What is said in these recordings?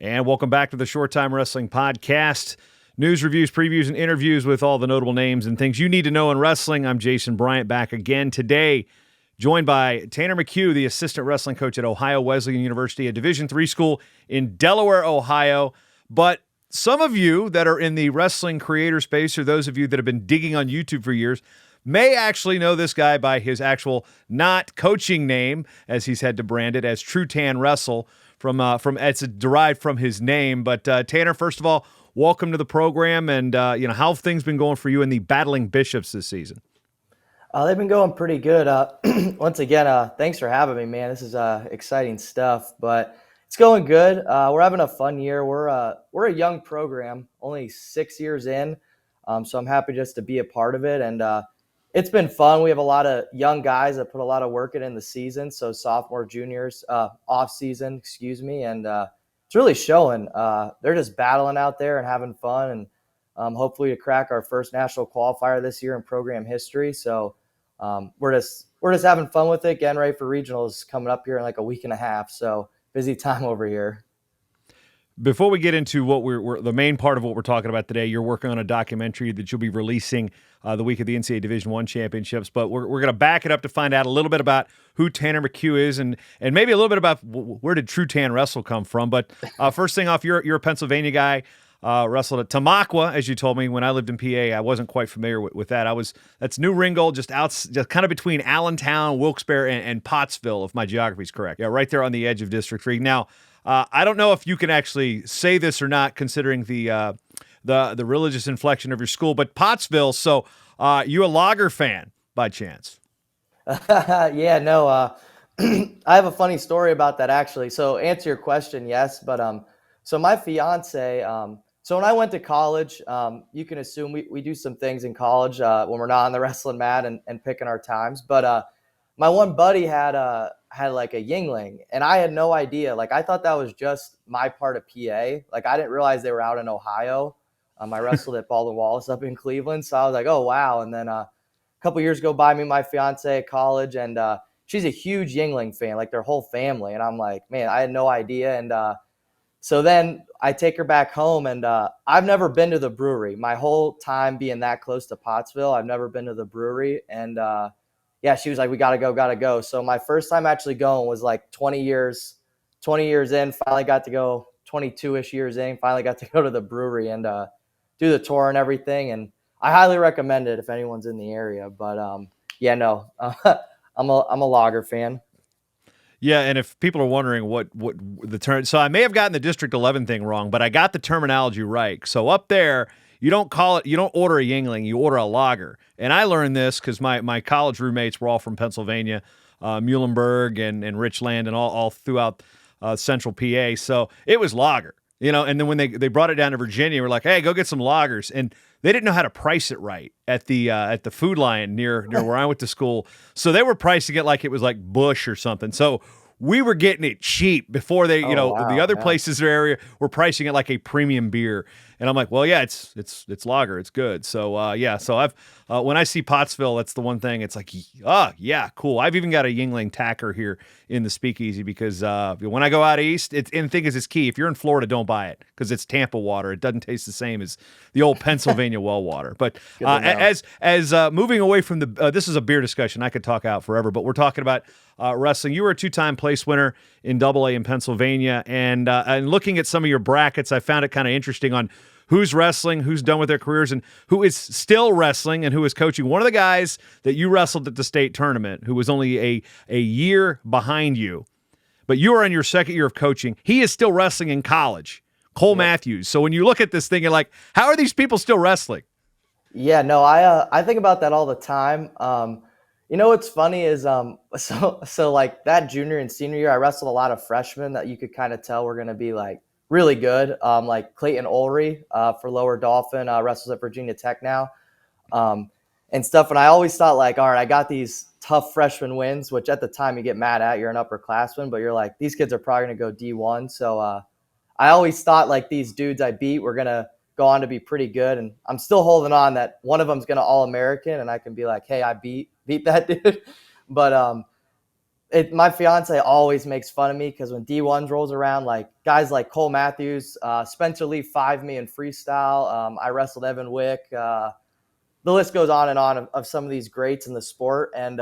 And welcome back to the Short Time Wrestling Podcast. News, reviews, previews, and interviews with all the notable names and things you need to know in wrestling. I'm Jason Bryant, back again today, joined by Tanner McHugh, the assistant wrestling coach at Ohio Wesleyan University, a Division III school in Delaware, Ohio. But some of you that are in the wrestling creator space, or those of you that have been digging on YouTube for years, may actually know this guy by his actual not coaching name, as he's had to brand it as True Tan Wrestle. From it's derived from his name. But Tanner, first of all, welcome to the program, and how have things been going for you in the Battling Bishops this season? They've been going pretty good. Once again, thanks for having me, man. This is exciting stuff, but it's going good. We're having a fun year. We're a young program, only 6 years in, so I'm happy just to be a part of it, and it's been fun. We have a lot of young guys that put a lot of work in the season, so sophomore, juniors, off season, and it's really showing. They're just battling out there and having fun, and hopefully to crack our first national qualifier this year in program history. So we're just having fun with it, getting ready for regionals coming up here in like a week and a half. So busy time over here. Before we get into what we're the main part of what we're talking about today, you're working on a documentary that you'll be releasing the week of the NCAA Division I championships. But we're going to back it up to find out a little bit about who Tanner McHugh is, and maybe a little bit about where did True Tan Wrestle come from. But first thing off, you're a Pennsylvania guy. Wrestled at Tamaqua, as you told me when I lived in PA. I wasn't quite familiar with that. That's New Ringgold, just kind of between Allentown, Wilkes-Barre, and Pottsville, if my geography is correct. Yeah, right there on the edge of District 3. Now, I don't know if you can actually say this or not, considering the religious inflection of your school, but Pottsville. So, you a Lager fan by chance? Yeah, no. I have a funny story about that actually. So, answer your question, yes, but so my fiance. So when I went to college, you can assume we do some things in college when we're not on the wrestling mat and picking our times. But my one buddy had like a Yingling, and I had no idea. Like I thought that was just my part of PA. Like I didn't realize they were out in Ohio. I wrestled at Baldwin Wallace up in Cleveland, so I was like, oh wow. And then a couple years go by, me and my fiance at college, and she's a huge Yingling fan, like their whole family. And I'm like, man, I had no idea. And so then I take her back home, and I've never been to the brewery. My whole time being that close to Pottsville, I've never been to the brewery. And yeah, she was like, we gotta go. So my first time actually going was like 20 years in, finally got to go 22-ish years in, finally got to go to the brewery and do the tour and everything. And I highly recommend it if anyone's in the area. But yeah, no, I'm a lager fan. Yeah, and if people are wondering what the term, so I may have gotten the District 11 thing wrong, but I got the terminology right. So up there, you don't order a Yingling, you order a lager. And I learned this because my college roommates were all from Pennsylvania, Muhlenberg and Richland and all throughout central PA. So it was lager, and then when they brought it down to Virginia, we're like, hey, go get some lagers. And they didn't know how to price it right at the Food Lion near where I went to school. So they were pricing it like it was like Busch or something. So we were getting it cheap before they, Wow, the other yeah. places in the area were pricing it like a premium beer. And I'm like, well, yeah, it's lager, it's good. So yeah, so I've when I see Pottsville, that's the one thing. It's like, yeah, cool. I've even got a Yingling tacker here in the Speakeasy because when I go out east, and the thing is, it's key. If you're in Florida, don't buy it because it's Tampa water. It doesn't taste the same as the old Pennsylvania well water. But as moving away from this is a beer discussion. I could talk out forever, but we're talking about wrestling. You were a 2-time place winner in AA in Pennsylvania, and looking at some of your brackets, I found it kind of interesting on who's wrestling, who's done with their careers, and who is still wrestling and who is coaching. One of the guys that you wrestled at the state tournament, who was only a year behind you, but you are in your second year of coaching, he is still wrestling in college, Cole Matthews. So when you look at this thing, you're like, how are these people still wrestling? Yeah, no, I think about that all the time. What's funny is so like that junior and senior year, I wrestled a lot of freshmen that you could kind of tell were going to be like really good. Like Clayton Ulrey for Lower Dolphin wrestles at Virginia Tech now, and stuff. And I always thought like, all right, I got these tough freshman wins, which at the time you get mad at. You're an upperclassman, but you're like, these kids are probably going to go D1. So I always thought like these dudes I beat were going to go on to be pretty good. And I'm still holding on that one of them's going to All-American, and I can be like, hey, I beat that dude. But My fiance always makes fun of me because when D1s rolls around, like guys like Cole Matthews, Spencer Lee 5 me in freestyle. I wrestled Evan Wick. The list goes on and on of some of these greats in the sport. And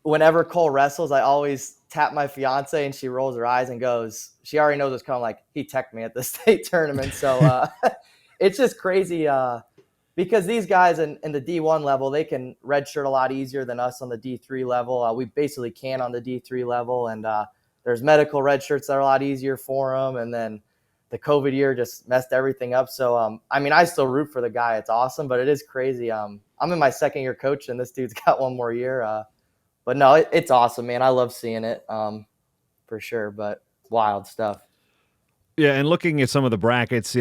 whenever Cole wrestles, I always tap my fiance and she rolls her eyes and goes, she already knows what's coming. Like, he teched me at the state tournament. So it's just crazy because these guys in the D1 level, they can redshirt a lot easier than us on the D3 level. We basically can on the D3 level. And there's medical redshirts that are a lot easier for them. And then the COVID year just messed everything up. So, I mean, I still root for the guy. It's awesome, but it is crazy. I'm in my second year coaching. This dude's got one more year. But no, it's awesome, man. I love seeing it for sure, but wild stuff. Yeah, and looking at some of the brackets,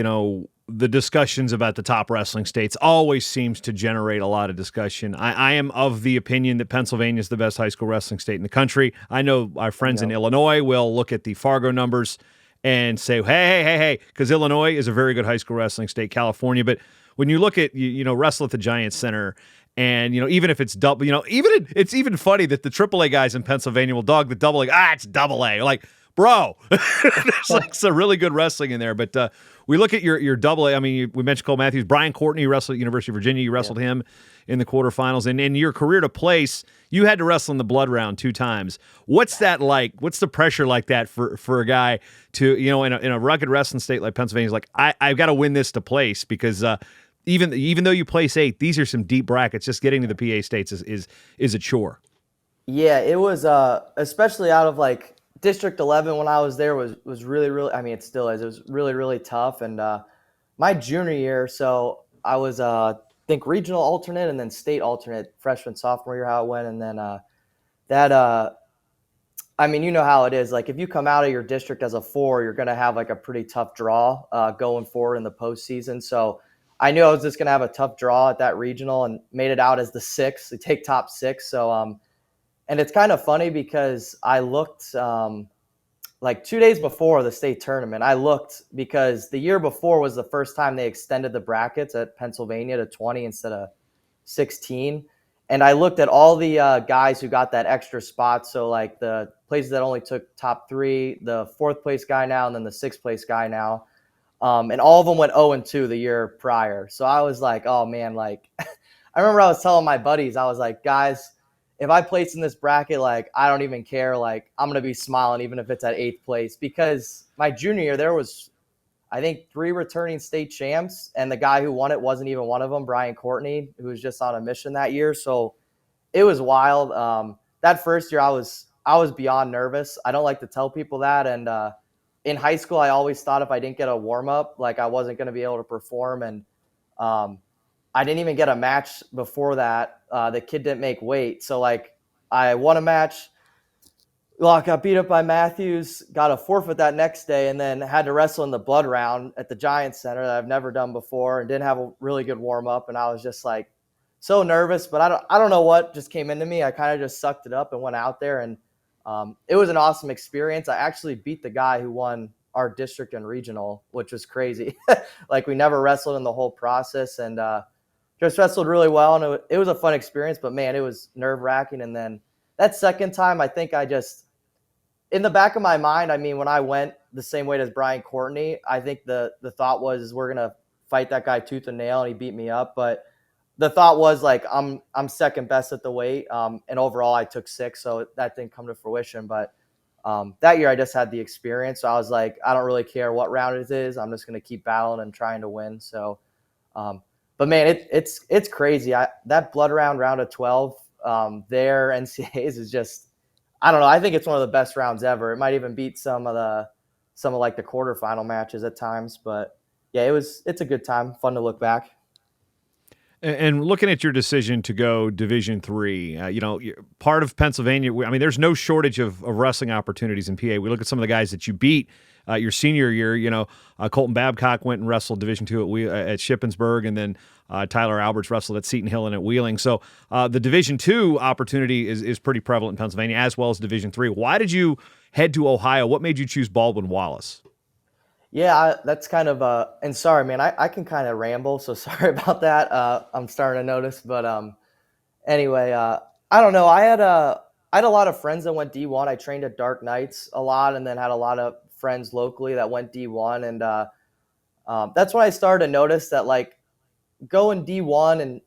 the discussions about the top wrestling states always seems to generate a lot of discussion. I am of the opinion that Pennsylvania is the best high school wrestling state in the country. I know our friends in Illinois will look at the Fargo numbers and say, hey, because Illinois is a very good high school wrestling state, California. But when you look at, wrestle at the Giant Center, and, even if it's double, it's even funny that the AAA guys in Pennsylvania will dog the double A. It's double A. Like, bro, there's like some really good wrestling in there. But we look at your double A. I mean, we mentioned Cole Matthews. Brian Courtney wrestled at University of Virginia. You wrestled him in the quarterfinals. And in your career to place, you had to wrestle in the blood round 2 times. What's that like? What's the pressure like that for a guy to, in a rugged wrestling state like Pennsylvania? Is like, I've got to win this to place because even though you place 8, these are some deep brackets. Just getting to the PA states is a chore. Yeah, it was especially out of like District 11 when I was there was really, really, I mean, it still is. It was really, really tough. And my junior year, so I was, I think, regional alternate and then state alternate freshman, sophomore year, how it went. And then I mean, you know how it is. Like, if you come out of your district as a 4, you're going to have like a pretty tough draw going forward in the postseason. So I knew I was just going to have a tough draw at that regional and made it out as the 6th. They take top 6. So, and it's kind of funny because I looked like 2 days before the state tournament. I looked because the year before was the first time they extended the brackets at Pennsylvania to 20 instead of 16. And I looked at all the guys who got that extra spot. So like the places that only took top 3, the 4th place guy now, and then the 6th place guy now. And all of them went 0-2 the year prior. So I was like, oh man, like I remember I was telling my buddies, I was like, guys, if I place in this bracket, like, I don't even care. Like, I'm going to be smiling even if it's at 8th place, because my junior year, there was, I think, 3 returning state champs, and the guy who won it wasn't even one of them, Brian Courtney, who was just on a mission that year. So it was wild. That first year I was beyond nervous. I don't like to tell people that. And in high school, I always thought if I didn't get a warm up, like I wasn't going to be able to perform. And I didn't even get a match before that. The kid didn't make weight. So like I won a match, got beat up by Matthews, got a forfeit that next day, and then had to wrestle in the blood round at the Giant Center that I've never done before and didn't have a really good warm up. And I was just like so nervous, but I don't know what just came into me. I kind of just sucked it up and went out there, and it was an awesome experience. I actually beat the guy who won our district and regional, which was crazy. Like, we never wrestled in the whole process, and just wrestled really well. And it was a fun experience, but man, it was nerve wracking. And then that second time, I think I just, in the back of my mind, I mean, when I went the same weight as Brian Courtney, I think the thought was, we're going to fight that guy tooth and nail, and he beat me up. But the thought was like, I'm second best at the weight. And overall I took 6, so that didn't come to fruition. But that year I just had the experience. So I was like, I don't really care what round it is. I'm just going to keep battling and trying to win. So, but man, it's crazy. That blood round of 12 there, NCAAs is just, I don't know. I think it's one of the best rounds ever. It might even beat some of like the quarterfinal matches at times. But yeah, it's a good time. Fun to look back. And looking at your decision to go Division III, part of Pennsylvania, I mean, there's no shortage of wrestling opportunities in PA. We look at some of the guys that you beat your senior year. Colton Babcock went and wrestled Division II at Shippensburg, and then Tyler Alberts wrestled at Seton Hill and at Wheeling. So the Division II opportunity is pretty prevalent in Pennsylvania, as well as Division III. Why did you head to Ohio? What made you choose Baldwin Wallace? Yeah, that's kind of and sorry, man, I can kind of ramble, so sorry about that. I'm starting to notice, but anyway, I don't know. I had a lot of friends that went D1. I trained at Dark Knights a lot, and then had a lot of friends locally that went D1. And that's when I started to notice that like going D1 and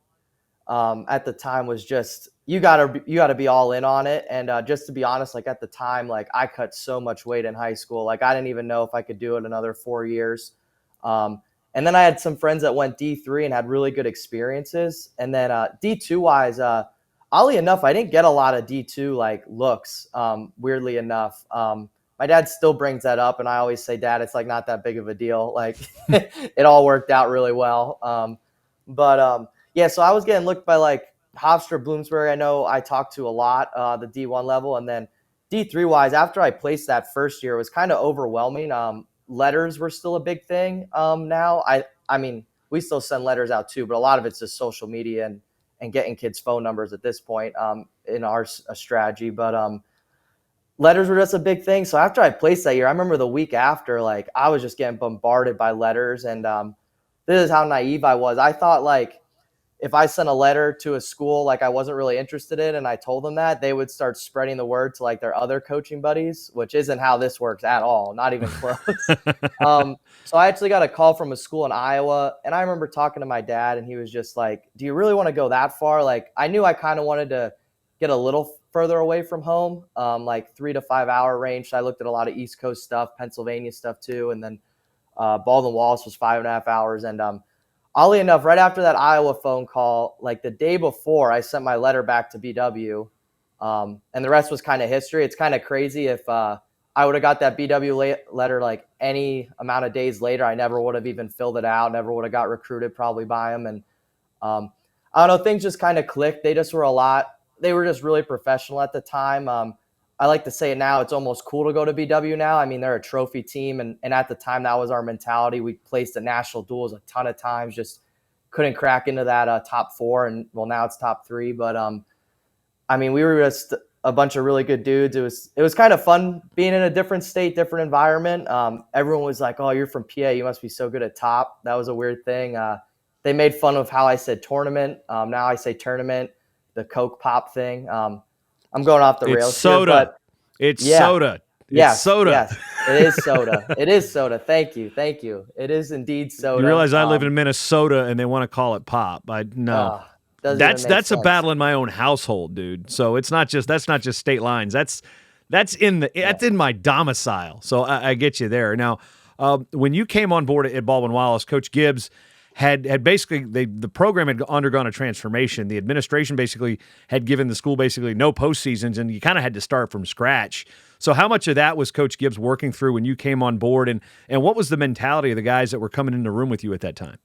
at the time was just you gotta be all in on it. And just to be honest, like at the time, like I cut so much weight in high school, like I didn't even know if I could do it another 4 years. And then I had some friends that went D3 and had really good experiences. And then D2 wise, oddly enough, I didn't get a lot of D2 like looks. Weirdly enough, my dad still brings that up, and I always say, Dad, it's like not that big of a deal. Like it all worked out really well. But yeah, so I was getting looked by like Hofstra, Bloomsbury. I know I talked to a lot, the D1 level. And then D3 wise, after I placed that first year, it was kind of overwhelming. Letters were still a big thing. Now I mean, we still send letters out too, but a lot of it's just social media and getting kids' phone numbers at this point in our strategy. But letters were just a big thing. So after I placed that year, I remember the week after, like I was just getting bombarded by letters. And this is how naive I was. I thought like if I sent a letter to a school like I wasn't really interested in and I told them that, they would start spreading the word to like their other coaching buddies, which isn't how this works at all, not even close. So I actually got a call from a school in Iowa, and I remember talking to my dad, and he was just like, do you really want to go that far? Like I knew I kind of wanted to get a little further away from home, like 3 to 5 hour range. So I looked at a lot of East Coast stuff, Pennsylvania stuff too. And then Baldwin Wallace was 5.5 hours. And oddly enough, right after that Iowa phone call, like the day before, I sent my letter back to BW, and the rest was kind of history. It's kind of crazy. If I would have got that BW letter like any amount of days later, I never would have even filled it out, never would have got recruited probably by them. And I don't know, things just kind of clicked. They were just really professional at the time. I like to say it now, it's almost cool to go to BW now. I mean, they're a trophy team. And at the time, that was our mentality. We placed at national duels a ton of times, just couldn't crack into that top 4. And well, now it's top 3. But I mean, we were just a bunch of really good dudes. It was kind of fun being in a different state, different environment. Everyone was like, oh, you're from PA. You must be so good at top. That was a weird thing. They made fun of how I said tournament. Now I say tournament, the Coke pop thing. I'm going off the rails. It's soda. Here, but it's yeah. soda. It's soda. Yes, it is soda. It is soda. Thank you. It is indeed soda. You realize I live in Minnesota and they want to call it pop. No. That's a battle in my own household, dude. So that's not just state lines. That's in my domicile. So I get you there. Now, when you came on board at Baldwin Wallace, Coach Gibbs had basically the program had undergone a transformation. The administration basically had given the school basically no postseasons, and you kind of had to start from scratch. So how much of that was Coach Gibbs working through when you came on board, and what was the mentality of the guys that were coming in the room with you at that time?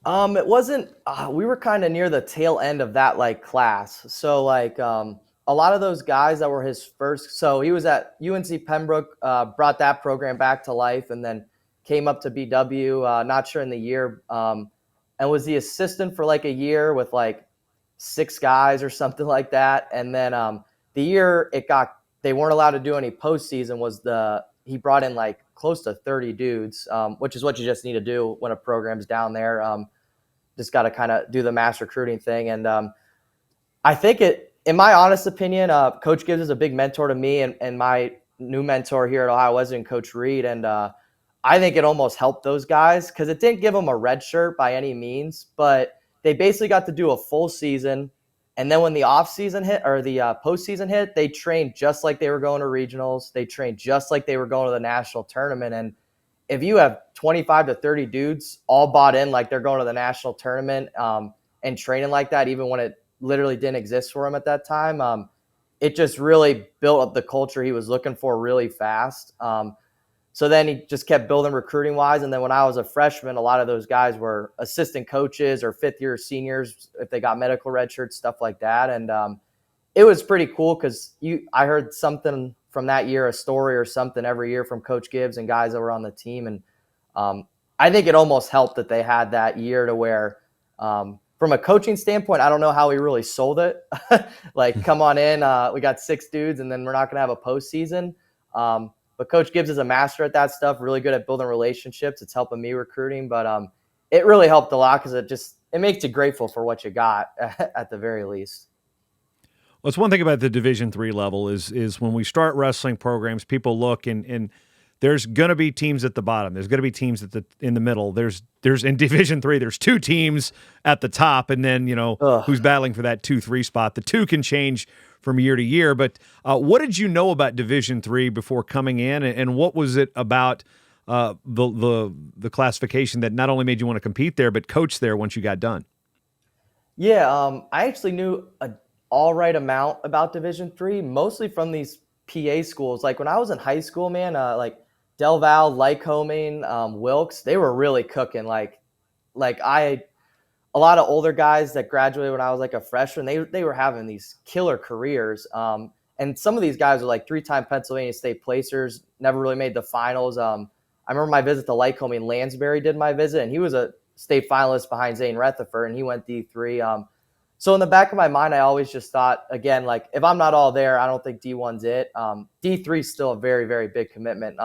It wasn't. We were kind of near the tail end of that like class. So like a lot of those guys that were his first. So he was at UNC Pembroke, brought that program back to life, and then came up to BW, not sure in the year, and was the assistant for like a year with like 6 guys or something like that. And then the year they weren't allowed to do any postseason he brought in like close to 30 dudes, which is what you just need to do when a program's down there. Just got to kind of do the mass recruiting thing. And I think in my honest opinion, Coach Gibbs is a big mentor to me and my new mentor here at Ohio Wesleyan, Coach Reed. And I think it almost helped those guys because it didn't give them a red shirt by any means, but they basically got to do a full season. And then when the off season hit or the postseason hit, they trained just like they were going to regionals. They trained just like they were going to the national tournament. And if you have 25 to 30 dudes all bought in like they're going to the national tournament and training like that, even when it literally didn't exist for him at that time, it just really built up the culture he was looking for really fast. So then he just kept building recruiting wise. And then when I was a freshman, a lot of those guys were assistant coaches or 5th year seniors if they got medical red shirts, stuff like that. And it was pretty cool because I heard something from that year, a story or something every year from Coach Gibbs and guys that were on the team. And I think it almost helped that they had that year to where from a coaching standpoint, I don't know how he really sold it. Like, come on in, we got 6 dudes and then we're not going to have a postseason. But Coach Gibbs is a master at that stuff, really good at building relationships. It's helping me recruiting, but it really helped a lot because it makes you grateful for what you got at the very least. Well, it's one thing about the Division III level is when we start wrestling programs, people look and there's going to be teams at the bottom. There's going to be teams in the middle. There's in Division III, there's two teams at the top, and then who's battling for that 2-3 spot. The two can change from year to year. But what did you know about Division III before coming in, and what was it about the classification that not only made you want to compete there, but coach there once you got done? Yeah, I actually knew a all right amount about Division III, mostly from these PA schools. Like when I was in high school, man, like Del Val, Lycoming, Wilkes, they were really cooking. Like a lot of older guys that graduated when I was like a freshman, they were having these killer careers. And some of these guys are like 3-time Pennsylvania State placers, never really made the finals. I remember my visit to Lycoming, Lansbury did my visit, and he was a state finalist behind Zane Rutherford, and he went D3. So in the back of my mind, I always just thought, again, like if I'm not all there, I don't think D1's it. D3 is still a very, very big commitment.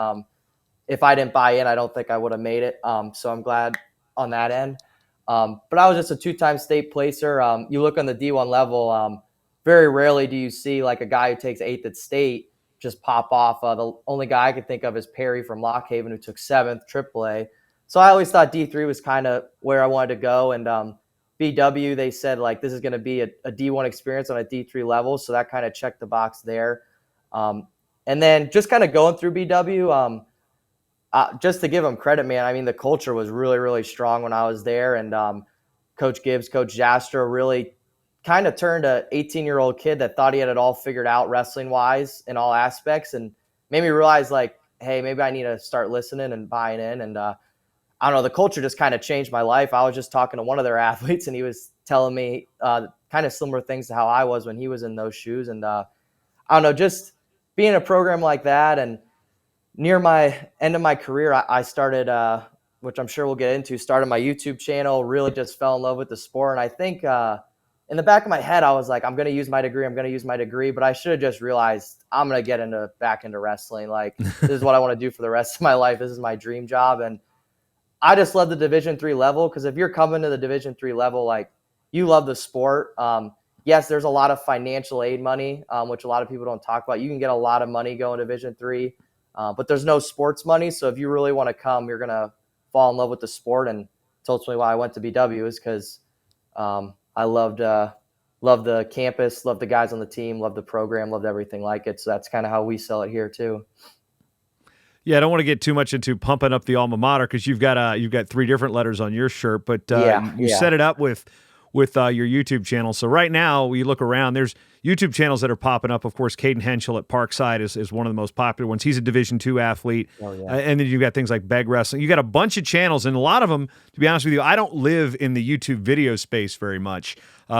If I didn't buy in, I don't think I would have made it. So I'm glad on that end. But I was just a 2-time state placer. You look on the D1 level, very rarely do you see like a guy who takes 8th at state just pop off. The only guy I could think of is Perry from Lock Haven, who took 7th AAA. So I always thought D3 was kind of where I wanted to go. And BW, they said like this is going to be a D1 experience on a D3 level. So that kind of checked the box there. And then just kind of going through BW, just to give them credit, man, I mean, the culture was really, really strong when I was there. And Coach Gibbs, Coach Jastrow really kind of turned a 18-year-old kid that thought he had it all figured out wrestling-wise in all aspects, and made me realize, like, hey, maybe I need to start listening and buying in. And I don't know, the culture just kind of changed my life. I was just talking to one of their athletes, and he was telling me kind of similar things to how I was when he was in those shoes. And I don't know, just being in a program like that, and near my end of my career, I started, which I'm sure we'll get into, started my YouTube channel, really just fell in love with the sport. And I think in the back of my head, I was like, I'm going to use my degree. But I should have just realized I'm going to get back into wrestling. Like, this is what I want to do for the rest of my life. This is my dream job. And I just love the Division III level, because if you're coming to the Division III level, like, you love the sport. Yes, there's a lot of financial aid money, which a lot of people don't talk about. You can get a lot of money going to Division III. But there's no sports money. So if you really want to come, you're going to fall in love with the sport. And it's ultimately why I went to BW, is because I loved the campus, loved the guys on the team, loved the program, loved everything like it. So that's kind of how we sell it here too. Yeah, I don't want to get too much into pumping up the alma mater, because you've got 3 different letters on your shirt, but you set it up with your YouTube channel. So right now, you look around, there's YouTube channels that are popping up. Of course, Caden Henschel at Parkside is one of the most popular ones. He's a Division II athlete. Oh, yeah. And then you've got things like Beg Wrestling. You got a bunch of channels, and a lot of them, to be honest with you, I don't live in the YouTube video space very much.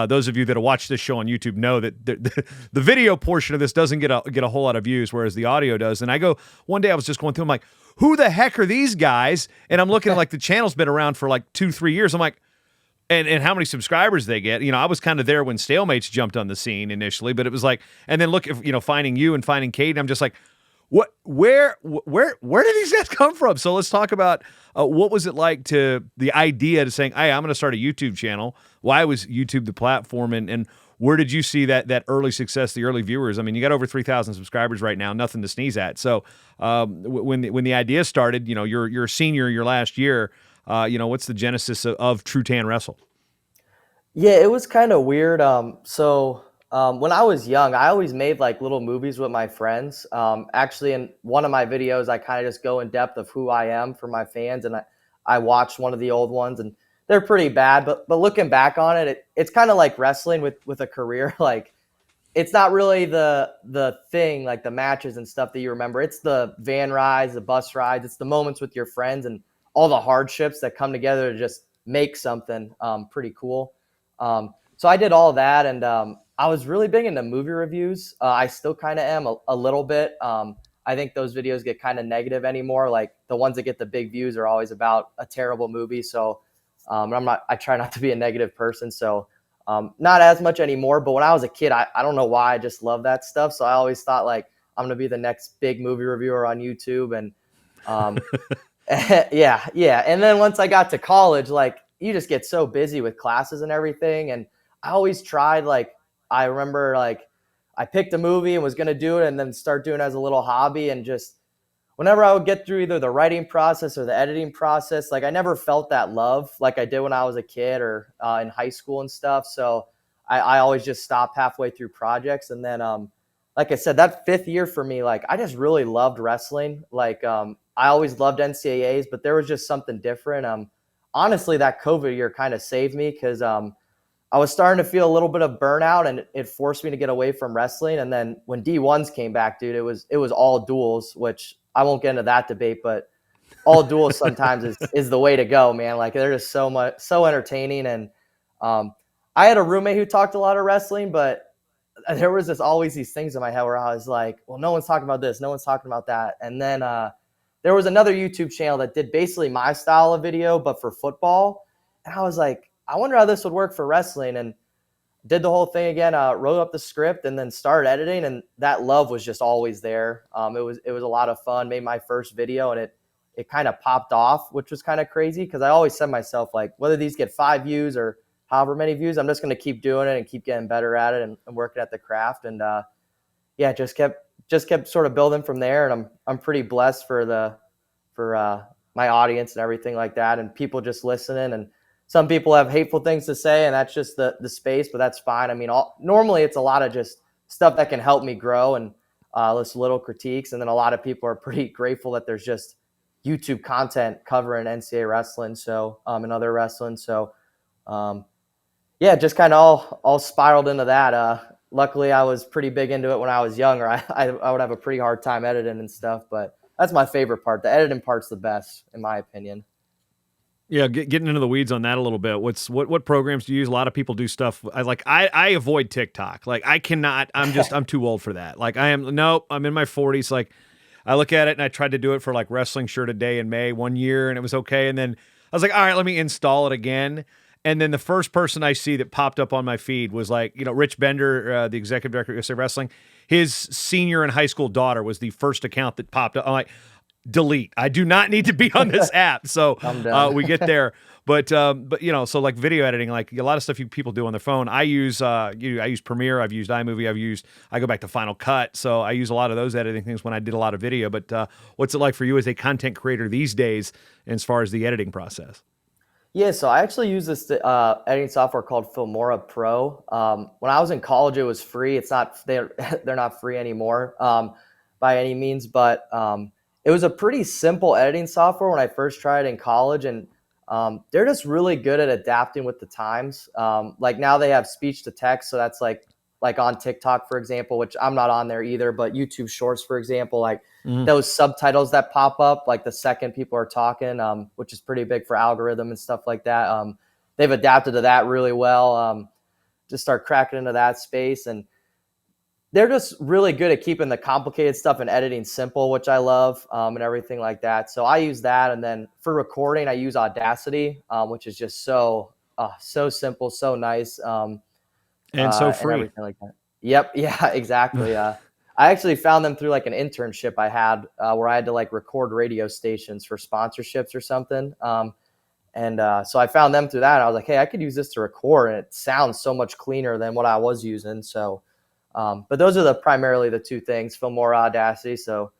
Those of you that have watched this show on YouTube know that the video portion of this doesn't get a whole lot of views, whereas the audio does. And one day I was just going through, I'm like, who the heck are these guys? And I'm looking like the channel's been around for like 2-3 years. I'm like, and how many subscribers they get. I was kind of there when Stalemates jumped on the scene initially, but it was like, and then look, finding you and finding Kate, I'm just like, where did these guys come from? So let's talk about what was it like the idea to saying, hey, I'm going to start a YouTube channel. Why was YouTube the platform, and where did you see that early success, the early viewers? I mean, you got over 3,000 subscribers right now, nothing to sneeze at. So when the idea started, you're a senior your last year. What's the genesis of True Tan Wrestle? Yeah, it was kind of weird. When I was young, I always made like little movies with my friends. Actually, in one of my videos, I kind of just go in depth of who I am for my fans, and I watched one of the old ones, and they're pretty bad. But looking back on it, it's kind of like wrestling with a career. Like, it's not really the thing, like the matches and stuff that you remember. It's the van rides, the bus rides. It's the moments with your friends and all the hardships that come together to just make something pretty cool. So I did all of that, and I was really big into movie reviews. I still kind of am a little bit. I think those videos get kind of negative anymore. Like, the ones that get the big views are always about a terrible movie. So I try not to be a negative person. So not as much anymore. But when I was a kid, I don't know why, I just love that stuff. So I always thought, like, I'm going to be the next big movie reviewer on YouTube. And yeah. And then once I got to college, like, you just get so busy with classes and everything. And I always tried, like, I remember, like, I picked a movie and was going to do it and then start doing it as a little hobby. And just whenever I would get through either the writing process or the editing process, like I never felt that love like I did when I was a kid or in high school and stuff. So I always just stopped halfway through projects. And then, like I said, that 5th year for me, like I just really loved wrestling. Like I always loved NCAAs, but there was just something different. Honestly, that COVID year kind of saved me because I was starting to feel a little bit of burnout, and it forced me to get away from wrestling. And then when D1s came back, dude, it was all duels, which I won't get into that debate, but all duels sometimes is the way to go, man. Like they're just so entertaining. And I had a roommate who talked a lot of wrestling, but there was always these things in my head where I was like, well, no one's talking about this, no one's talking about that. And then there was another YouTube channel that did basically my style of video, but for football. And I was like, I wonder how this would work for wrestling. And did the whole thing again, wrote up the script and then started editing. And that love was just always there. It was a lot of fun, made my first video, and it kind of popped off, which was kind of crazy. Cause I always said to myself, like, whether these get 5 views or however many views, I'm just going to keep doing it and keep getting better at it and working at the craft. And yeah, just kept sort of building from there. And I'm pretty blessed for my audience and everything like that. And people just listening, and some people have hateful things to say, and that's just the space, but that's fine. I mean, normally it's a lot of just stuff that can help me grow and just little critiques. And then a lot of people are pretty grateful that there's just YouTube content covering NCAA wrestling. So, and other wrestling. So, yeah, just kind of all spiraled into that. Luckily I was pretty big into it when I was younger. I would have a pretty hard time editing and stuff, but that's my favorite part. The editing part's the best, in my opinion. Yeah, getting into the weeds on that a little bit. What programs do you use? A lot of people do stuff. I avoid TikTok. Like I cannot. I'm too old for that. Like I'm in my 40s. Like I look at it and I tried to do it for like wrestling shirt a day in May one year, and it was okay. And then I was like, all right, let me install it again. And then the first person I see that popped up on my feed was like, Rich Bender, the executive director of USA Wrestling. His senior in high school daughter was the first account that popped up. I'm like, delete. I do not need to be on this app. So we get there. But so like video editing, like a lot of stuff people do on their phone. I use Premiere. I've used iMovie. I go back to Final Cut. So I use a lot of those editing things when I did a lot of video. But what's it like for you as a content creator these days as far as the editing process? Yeah, so I actually use this editing software called Filmora Pro. When I was in college, it was free. It's not they're not free anymore by any means, but it was a pretty simple editing software when I first tried it in college, and they're just really good at adapting with the times. Like now they have speech to text, so that's like on TikTok, for example, which I'm not on there either, but YouTube Shorts, for example, like those subtitles that pop up, like the second people are talking, which is pretty big for algorithm and stuff like that. They've adapted to that really well. Just start cracking into that space, and they're just really good at keeping the complicated stuff and editing simple, which I love, and everything like that. So I use that. And then for recording, I use Audacity, which is just so simple, so nice. And so free. And everything like that. Yep. Yeah, exactly. I actually found them through like an internship I had where I had to like record radio stations for sponsorships or something. So I found them through that. And I was like, hey, I could use this to record, and it sounds so much cleaner than what I was using. So, but those are primarily the two things, Filmora, Audacity. So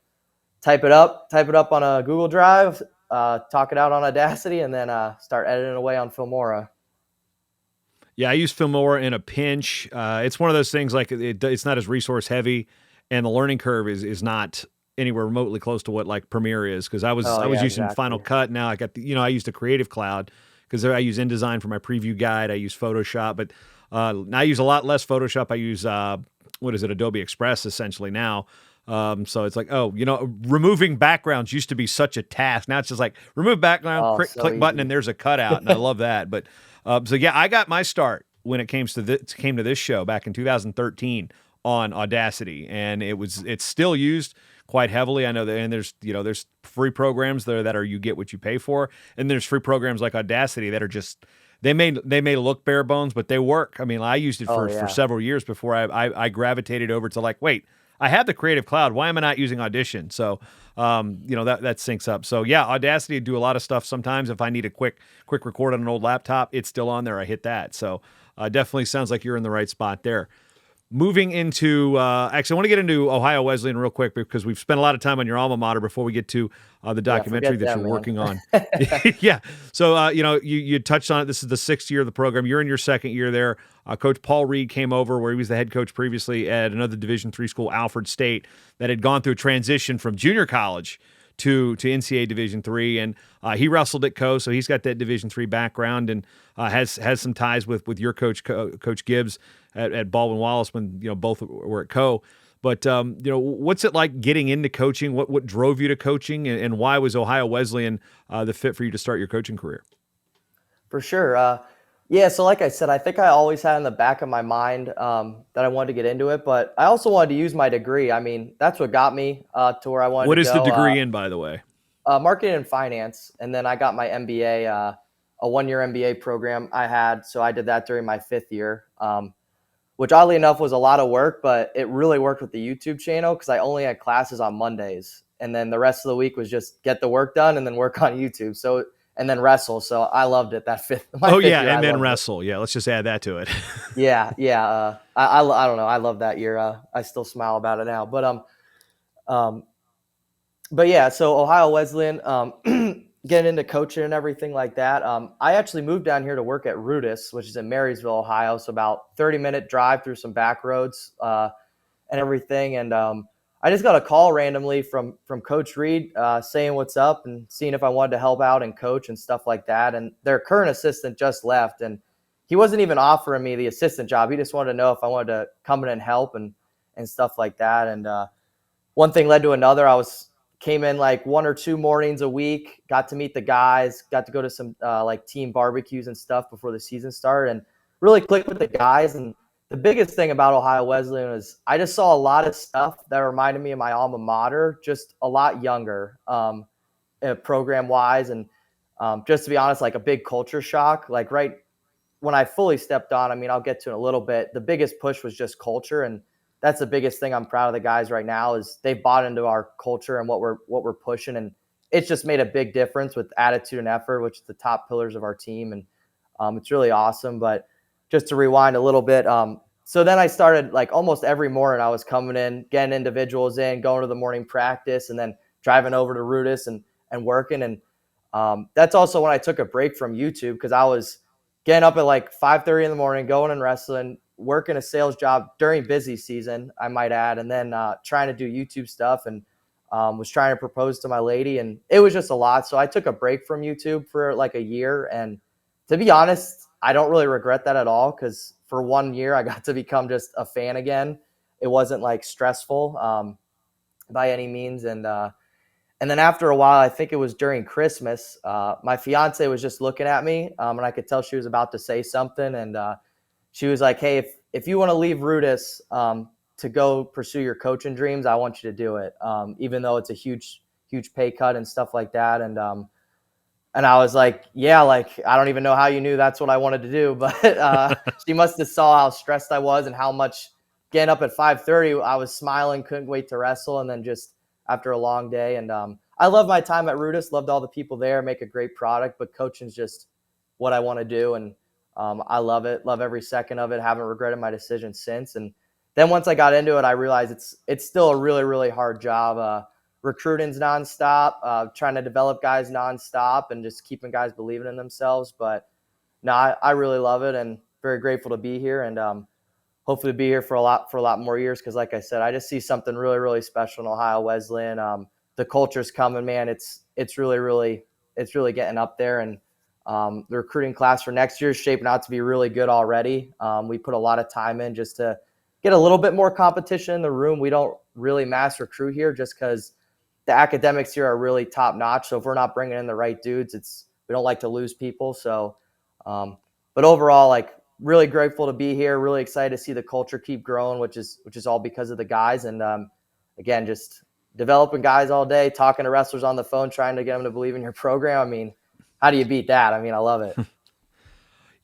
type it up on a Google Drive, talk it out on Audacity, and then start editing away on Filmora. Yeah, I use Filmora in a pinch. It's one of those things like it's not as resource heavy, and the learning curve is not anywhere remotely close to what like Premiere is, because I was using exactly. Final Cut. Now I got I use the Creative Cloud because I use InDesign for my preview guide. I use Photoshop, but I use a lot less Photoshop. I use Adobe Express essentially now. So it's like, removing backgrounds used to be such a task. Now it's just like remove background, click button, and there's a cutout, and I love that. But so yeah, I got my start when it came to this show back in 2013 on Audacity, and it's still used quite heavily. I know that, and there's free programs there that are you get what you pay for, and there's free programs like Audacity that are just they may look bare bones, but they work. I mean, I used it for several years before I gravitated over to like, wait, I have the Creative Cloud. Why am I not using Audition? So, that syncs up. So yeah, Audacity do a lot of stuff. Sometimes if I need a quick record on an old laptop, it's still on there. I hit that. So definitely sounds like you're in the right spot there. moving into actually, I want to get into Ohio Wesleyan real quick because we've spent a lot of time on your alma mater before we get to the documentary that you're working on. Yeah. So, you touched on it. This is the 6th year of the program. You're in your 2nd year there. Coach Paul Reed came over where he was the head coach previously at another Division III school, Alfred State, that had gone through a transition from junior college to NCAA Division III, and he wrestled at Co, so he's got that Division III background and has some ties with your coach, Coach Gibbs at Baldwin Wallace when both were at Co. But what's it like getting into coaching? What drove you to coaching, and why was Ohio Wesleyan the fit for you to start your coaching career? For sure. Yeah, so like I said, I think I always had in the back of my mind that I wanted to get into it, but I also wanted to use my degree. I mean, that's what got me to where I wanted to go. What is the degree in, by the way? Marketing and finance, and then I got my MBA, a 1-year MBA program I had, so I did that during my 5th year, which oddly enough was a lot of work, but it really worked with the YouTube channel because I only had classes on Mondays, and then the rest of the week was just get the work done and then work on YouTube. So and then wrestle. So I loved it that 5th. Year, and then wrestle. It. Yeah, let's just add that to it. Yeah. I don't know. I love that year. I still smile about it now. But yeah. So Ohio Wesleyan, getting into coaching and everything like that. I actually moved down here to work at Rudis, which is in Marysville, Ohio. So about 30-minute drive through some back roads and everything. And I just got a call randomly from Coach Reed saying what's up and seeing if I wanted to help out and coach and stuff like that. And their current assistant just left, and he wasn't even offering me the assistant job. He just wanted to know if I wanted to come in and help and stuff like that. And one thing led to another. Came in like 1 or 2 mornings a week, got to meet the guys, got to go to some like team barbecues and stuff before the season started, and really clicked with the guys. And the biggest thing about Ohio Wesleyan is I just saw a lot of stuff that reminded me of my alma mater, just a lot younger program-wise. And just to be honest, like a big culture shock. Like right when I fully stepped on, I mean, I'll get to it in a little bit. The biggest push was just culture. And that's the biggest thing I'm proud of the guys right now is they've bought into our culture and what we're pushing. And it's just made a big difference with attitude and effort, which is the top pillars of our team. And it's really awesome. But just to rewind a little bit. So then I started like almost every morning I was coming in, getting individuals in, going to the morning practice, and then driving over to Rudis and working. And that's also when I took a break from YouTube because I was getting up at like 5:30 in the morning, going and wrestling, working a sales job during busy season, I might add, and then trying to do YouTube stuff and was trying to propose to my lady. And it was just a lot. So I took a break from YouTube for like a year. And to be honest, I don't really regret that at all because for 1 year, I got to become just a fan again. It wasn't like stressful by any means. And then after a while, I think it was during Christmas, my fiance was just looking at me and I could tell she was about to say something. And she was like, hey, if you want to leave Rudis to go pursue your coaching dreams, I want you to do it. Even though it's a huge pay cut and stuff like that. And I was like, yeah, like, I don't even know how you knew that's what I wanted to do. But she must have saw how stressed I was and how much getting up at 5:30, I was smiling, couldn't wait to wrestle. And then just after a long day. And I love my time at Rudis, loved all the people there, make a great product. But coaching's just what I want to do. And I love it, love every second of it. Haven't regretted my decision since. And then once I got into it, I realized it's still a really, really hard job. Recruiting's nonstop, trying to develop guys nonstop and just keeping guys believing in themselves. But no, I really love it and very grateful to be here and hopefully be here for a lot more years. Cause like I said, I just see something really, really special in Ohio Wesleyan. The culture's coming, man. It's really getting up there. And the recruiting class for next year is shaping out to be really good already. We put a lot of time in just to get a little bit more competition in the room. We don't really mass recruit here just because the academics here are really top notch. So if we're not bringing in the right dudes, we don't like to lose people. So, but overall, like really grateful to be here. Really excited to see the culture keep growing, which is all because of the guys. And again, just developing guys all day, talking to wrestlers on the phone, trying to get them to believe in your program. I mean, how do you beat that? I mean, I love it.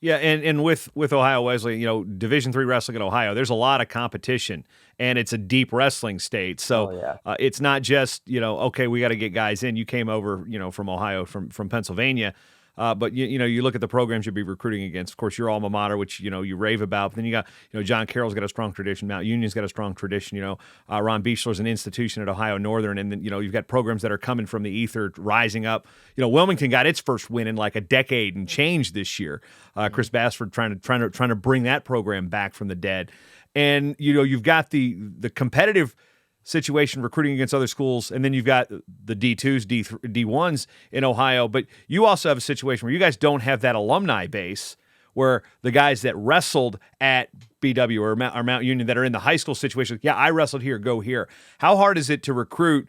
Yeah, and with Ohio Wesleyan, Division III wrestling in Ohio, there's a lot of competition, and it's a deep wrestling state. So it's not just okay, we got to get guys in. You came over, from Ohio, from Pennsylvania. But you look at the programs you'll be recruiting against. Of course, your alma mater, which you rave about. But then you got John Carroll's got a strong tradition. Mount Union's got a strong tradition. Ron Beechler's an institution at Ohio Northern, and then you've got programs that are coming from the ether, rising up. Wilmington got its first win in like a decade and change this year. Chris Bassford trying to bring that program back from the dead, and you've got the competitive situation recruiting against other schools, and then you've got the D2s, D1s in Ohio, but you also have a situation where you guys don't have that alumni base where the guys that wrestled at BW or Mount Union that are in the high school situation, yeah, I wrestled here, go here. How hard is it to recruit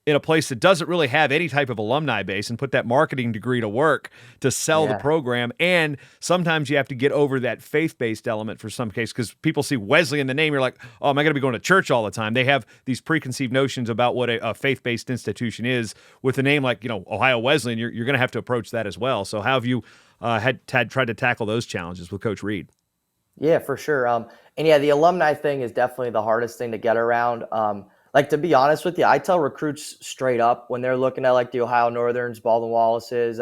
in a place that doesn't really have any type of alumni base and put that marketing degree to work to sell the program? And sometimes you have to get over that faith-based element for some case, because people see Wesley in the name. You're like, oh, am I going to be going to church all the time? They have these preconceived notions about what a faith-based institution is. With a name like, Ohio Wesleyan, you're going to have to approach that as well. So how have you had tried to tackle those challenges with Coach Reed? Yeah, for sure. The alumni thing is definitely the hardest thing to get around. Like, to be honest with you, I tell recruits straight up when they're looking at like the Ohio Northerns, Baldwin Wallaces.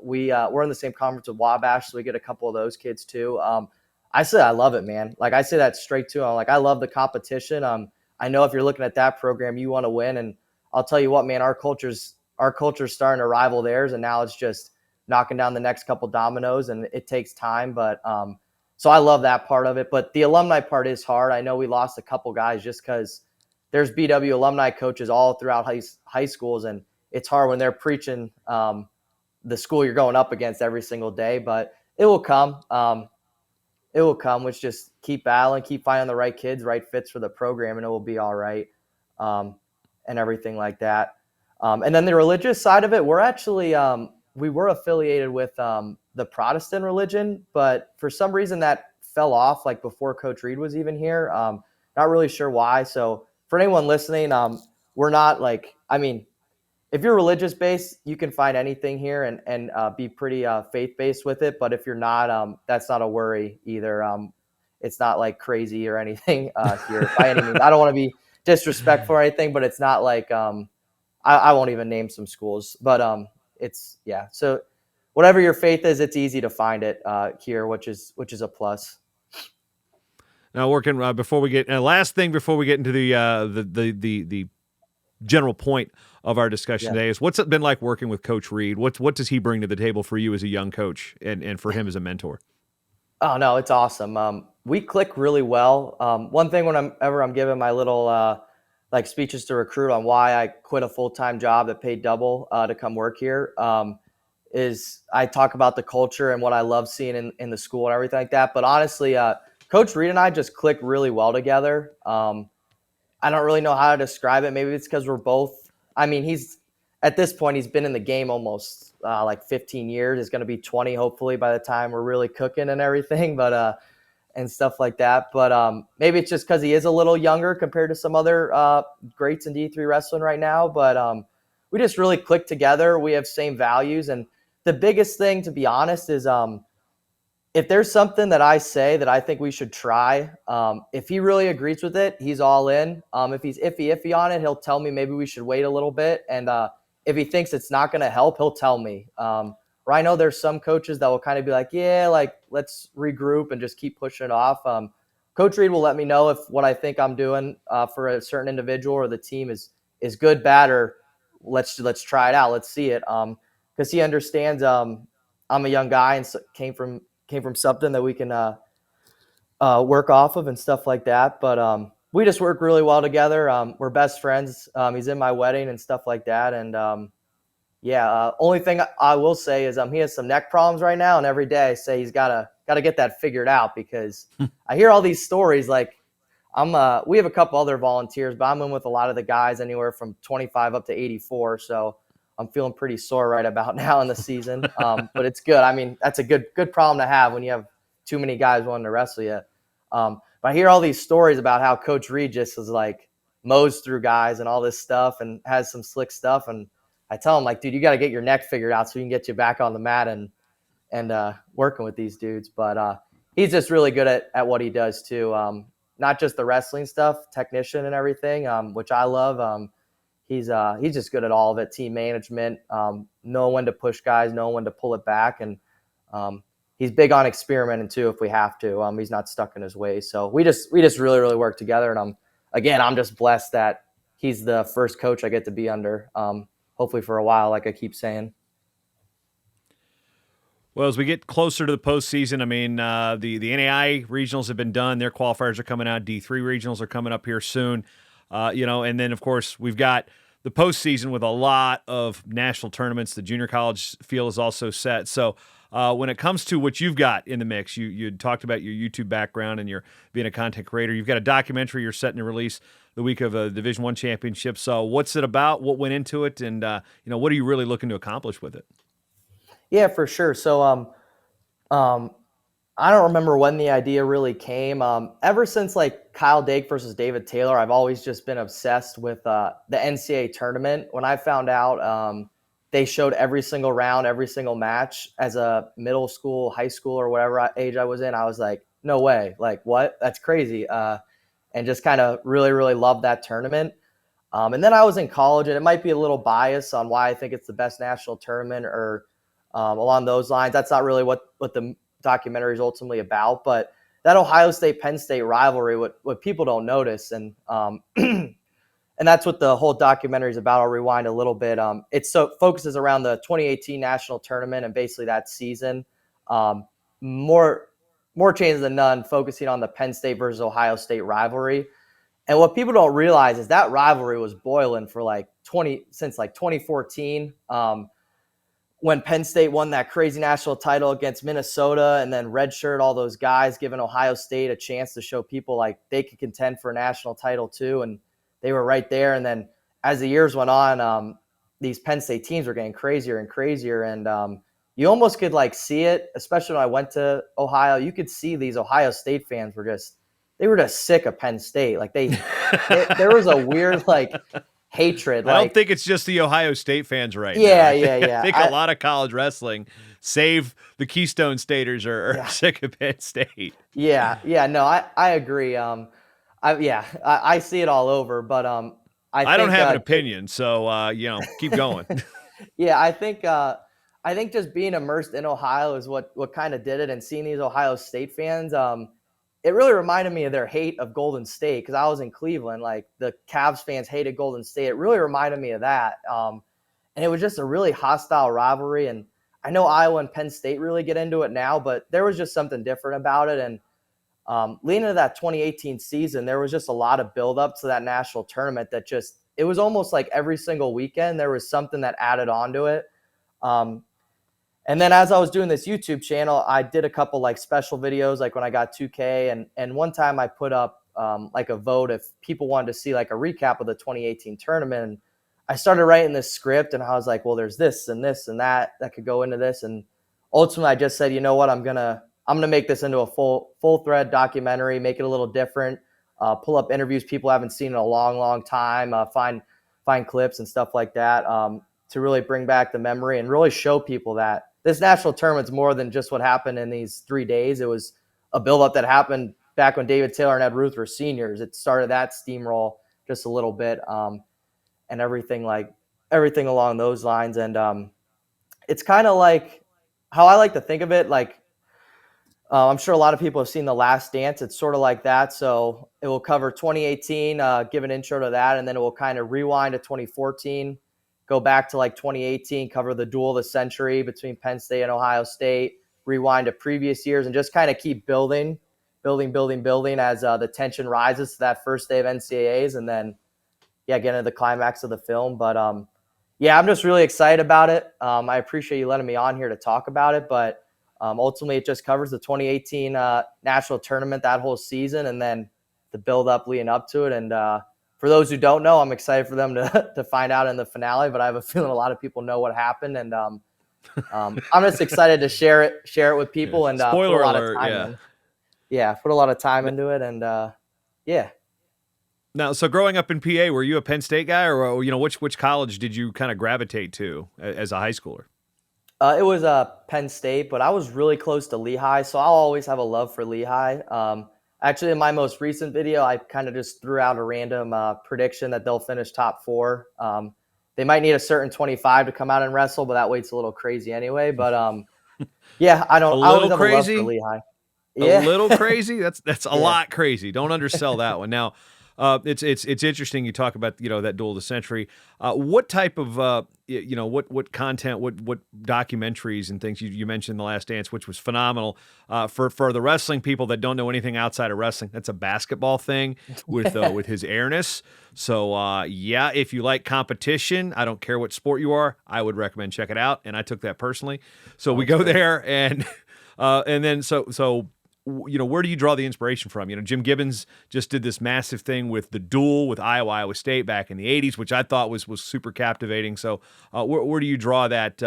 We're in the same conference with Wabash, so we get a couple of those kids too. I say I love it, man. Like, I say that straight too. I'm like, I love the competition. I know if you're looking at that program, you want to win, and I'll tell you what, man, our culture's starting to rival theirs, and now it's just knocking down the next couple dominoes, and it takes time. But so I love that part of it. But the alumni part is hard. I know we lost a couple guys just because there's BW alumni coaches all throughout high schools, and it's hard when they're preaching the school you're going up against every single day. But it will come. It will come. Which just keep battling, keep finding the right kids, right fits for the program, and it will be all right, and everything like that. And then the religious side of it, we're actually we were affiliated with the Protestant religion, but for some reason that fell off like before Coach Reed was even here. Not really sure why. So for anyone listening, we're not like, if you're religious based, you can find anything here and be pretty faith-based with it. But if you're not, that's not a worry either. It's not like crazy or anything here by any means. I don't want to be disrespectful or anything, but it's not like, I won't even name some schools, but it's, yeah. So whatever your faith is, it's easy to find it here, which is a plus. Now, working before we get last thing before we get into the general point of our discussion today is, what's it been like working with Coach Reed? What does he bring to the table for you as a young coach and for him as a mentor? Oh no, it's awesome. We click really well. One thing whenever I'm giving my little like speeches to recruit on why I quit a full-time job that paid double to come work here, is I talk about the culture and what I love seeing in the school and everything like that. But honestly, Coach Reed and I just click really well together. I don't really know how to describe it. Maybe it's because we're both, he's at this point, he's been in the game almost like 15 years. It's going to be 20, hopefully, by the time we're really cooking and everything, but and stuff like that. But maybe it's just because he is a little younger compared to some other greats in D3 wrestling right now. But we just really click together. We have same values. And the biggest thing, to be honest, is if there's something that I say that I think we should try, if he really agrees with it, he's all in. If he's iffy on it, he'll tell me maybe we should wait a little bit. And if he thinks it's not going to help, he'll tell me. Or I know there's some coaches that will kind of be like, yeah, like let's regroup and just keep pushing it off. Coach Reed will let me know if what I think I'm doing for a certain individual or the team is good, bad, or let's try it out. Let's see it. Because he understands I'm a young guy and came from something that we can work off of and stuff like that. But we just work really well together. We're best friends. He's in my wedding and stuff like that. And only thing I will say is he has some neck problems right now, and every day I say he's gotta get that figured out, because I hear all these stories. Like we have a couple other volunteers, but I'm in with a lot of the guys anywhere from 25 up to 84. So I'm feeling pretty sore right about now in the season. But it's good. That's a good problem to have when you have too many guys wanting to wrestle you. But I hear all these stories about how Coach Reed just is like mows through guys and all this stuff and has some slick stuff. And I tell him, like, dude, you got to get your neck figured out so we can get you back on the mat and working with these dudes. But he's just really good at what he does too. Not just the wrestling stuff, technician and everything, which I love. he's just good at all of it. Team management, knowing when to push guys, knowing when to pull it back, and he's big on experimenting too if we have to. He's not stuck in his ways. So we just really, really work together. And I'm just blessed that he's the first coach I get to be under, hopefully for a while, like I keep saying. Well, as we get closer to the postseason, I mean, the NAI regionals have been done. Their qualifiers are coming out. D3 regionals are coming up here soon. And then, of course, we've got the postseason with a lot of national tournaments. The junior college field is also set. So when it comes to what you've got in the mix, you talked about your YouTube background and you're being a content creator. You've got a documentary you're setting to release the week of a Division I championship. So what's it about? What went into it? And, what are you really looking to accomplish with it? Yeah, for sure. So I don't remember when the idea really came. Ever since like Kyle Dake versus David Taylor, I've always just been obsessed with the NCAA tournament. When I found out they showed every single round, every single match as a middle school, high school, or whatever age I was in, I was like, no way. Like, what? That's crazy. And just kind of really, really loved that tournament. And then I was in college, and it might be a little biased on why I think it's the best national tournament or along those lines. That's not really what the documentary is ultimately about, but that Ohio State Penn State rivalry, what people don't notice, and and that's what the whole documentary is about. I'll rewind a little bit. It focuses around the 2018 national tournament and basically that season. More chances than none, focusing on the Penn State versus Ohio State rivalry. And what people don't realize is that rivalry was boiling for since 2014. When Penn State won that crazy national title against Minnesota and then redshirt all those guys, giving Ohio State a chance to show people like they could contend for a national title too. And they were right there. And then as the years went on, these Penn State teams were getting crazier and crazier. And you almost could see it, especially when I went to Ohio. You could see these Ohio State fans were just sick of Penn State. Like there was a weird hatred. I don't think it's just the Ohio State fans right now. Yeah. I think a lot of college wrestling, save the Keystone Staters, are sick of Penn State. Yeah. No, I agree. I see it all over, but I don't have an opinion, so keep going. Yeah, I think just being immersed in Ohio is what kind of did it, and seeing these Ohio State fans, it really reminded me of their hate of Golden State, because I was in Cleveland. Like the Cavs fans hated Golden State. It really reminded me of that. And it was just a really hostile rivalry. And I know Iowa and Penn State really get into it now, but there was just something different about it. And leading into that 2018 season, there was just a lot of buildup to that national tournament that it was almost like every single weekend there was something that added onto it. And then as I was doing this YouTube channel, I did a couple special videos, when I got 2K. And one time I put up a vote if people wanted to see a recap of the 2018 tournament. And I started writing this script, and I was like, well, there's this and this and that could go into this. And ultimately I just said, you know what, I'm gonna make this into a full thread documentary, make it a little different, pull up interviews people haven't seen in a long time, find clips and stuff like that, to really bring back the memory and really show people that this national tournament's more than just what happened in these 3 days. It was a buildup that happened back when David Taylor and Ed Ruth were seniors. It started that steamroll just a little bit, and everything along those lines. And it's kind of like how I like to think of it. I'm sure a lot of people have seen The Last Dance. It's sort of like that. So it will cover 2018, give an intro to that, and then it will kind of rewind to 2014. Go back to 2018, cover the duel of the century between Penn State and Ohio State, rewind to previous years, and just kind of keep building as the tension rises to that first day of NCAAs, and then, get into the climax of the film. But, I'm just really excited about it. I appreciate you letting me on here to talk about it, but ultimately it just covers the 2018 national tournament, that whole season, and then the build-up leading up to it. And for those who don't know, I'm excited for them to find out in the finale, but I have a feeling a lot of people know what happened. And I'm just excited to share it with people. And spoiler put a lot alert, of time put a lot of time into it. And Now, so growing up in PA, were you a Penn State guy, or which college did you kind of gravitate to as a high schooler? It was Penn State, but I was really close to Lehigh, so I'll always have a love for Lehigh. Actually, in my most recent video, I kind of just threw out a random prediction that they'll finish top 4. They might need a certain 25 to come out and wrestle, but that weight's a little crazy anyway. But yeah, I A always little have a love for crazy. Lehigh. A Yeah, little crazy. That's a yeah. lot crazy. Don't undersell that one. Now, it's interesting. You talk about that duel of the century. What type of what content, what documentaries and things you mentioned The Last Dance, which was phenomenal. For the wrestling people that don't know anything outside of wrestling, that's a basketball thing with his airness. So yeah, if you like competition, I don't care what sport you are, I would recommend check it out. And I took that personally. So we go there and then so where do you draw the inspiration from? Jim Gibbons just did this massive thing with the duel with Iowa State back in the 80s, which I thought was super captivating. So where do you draw that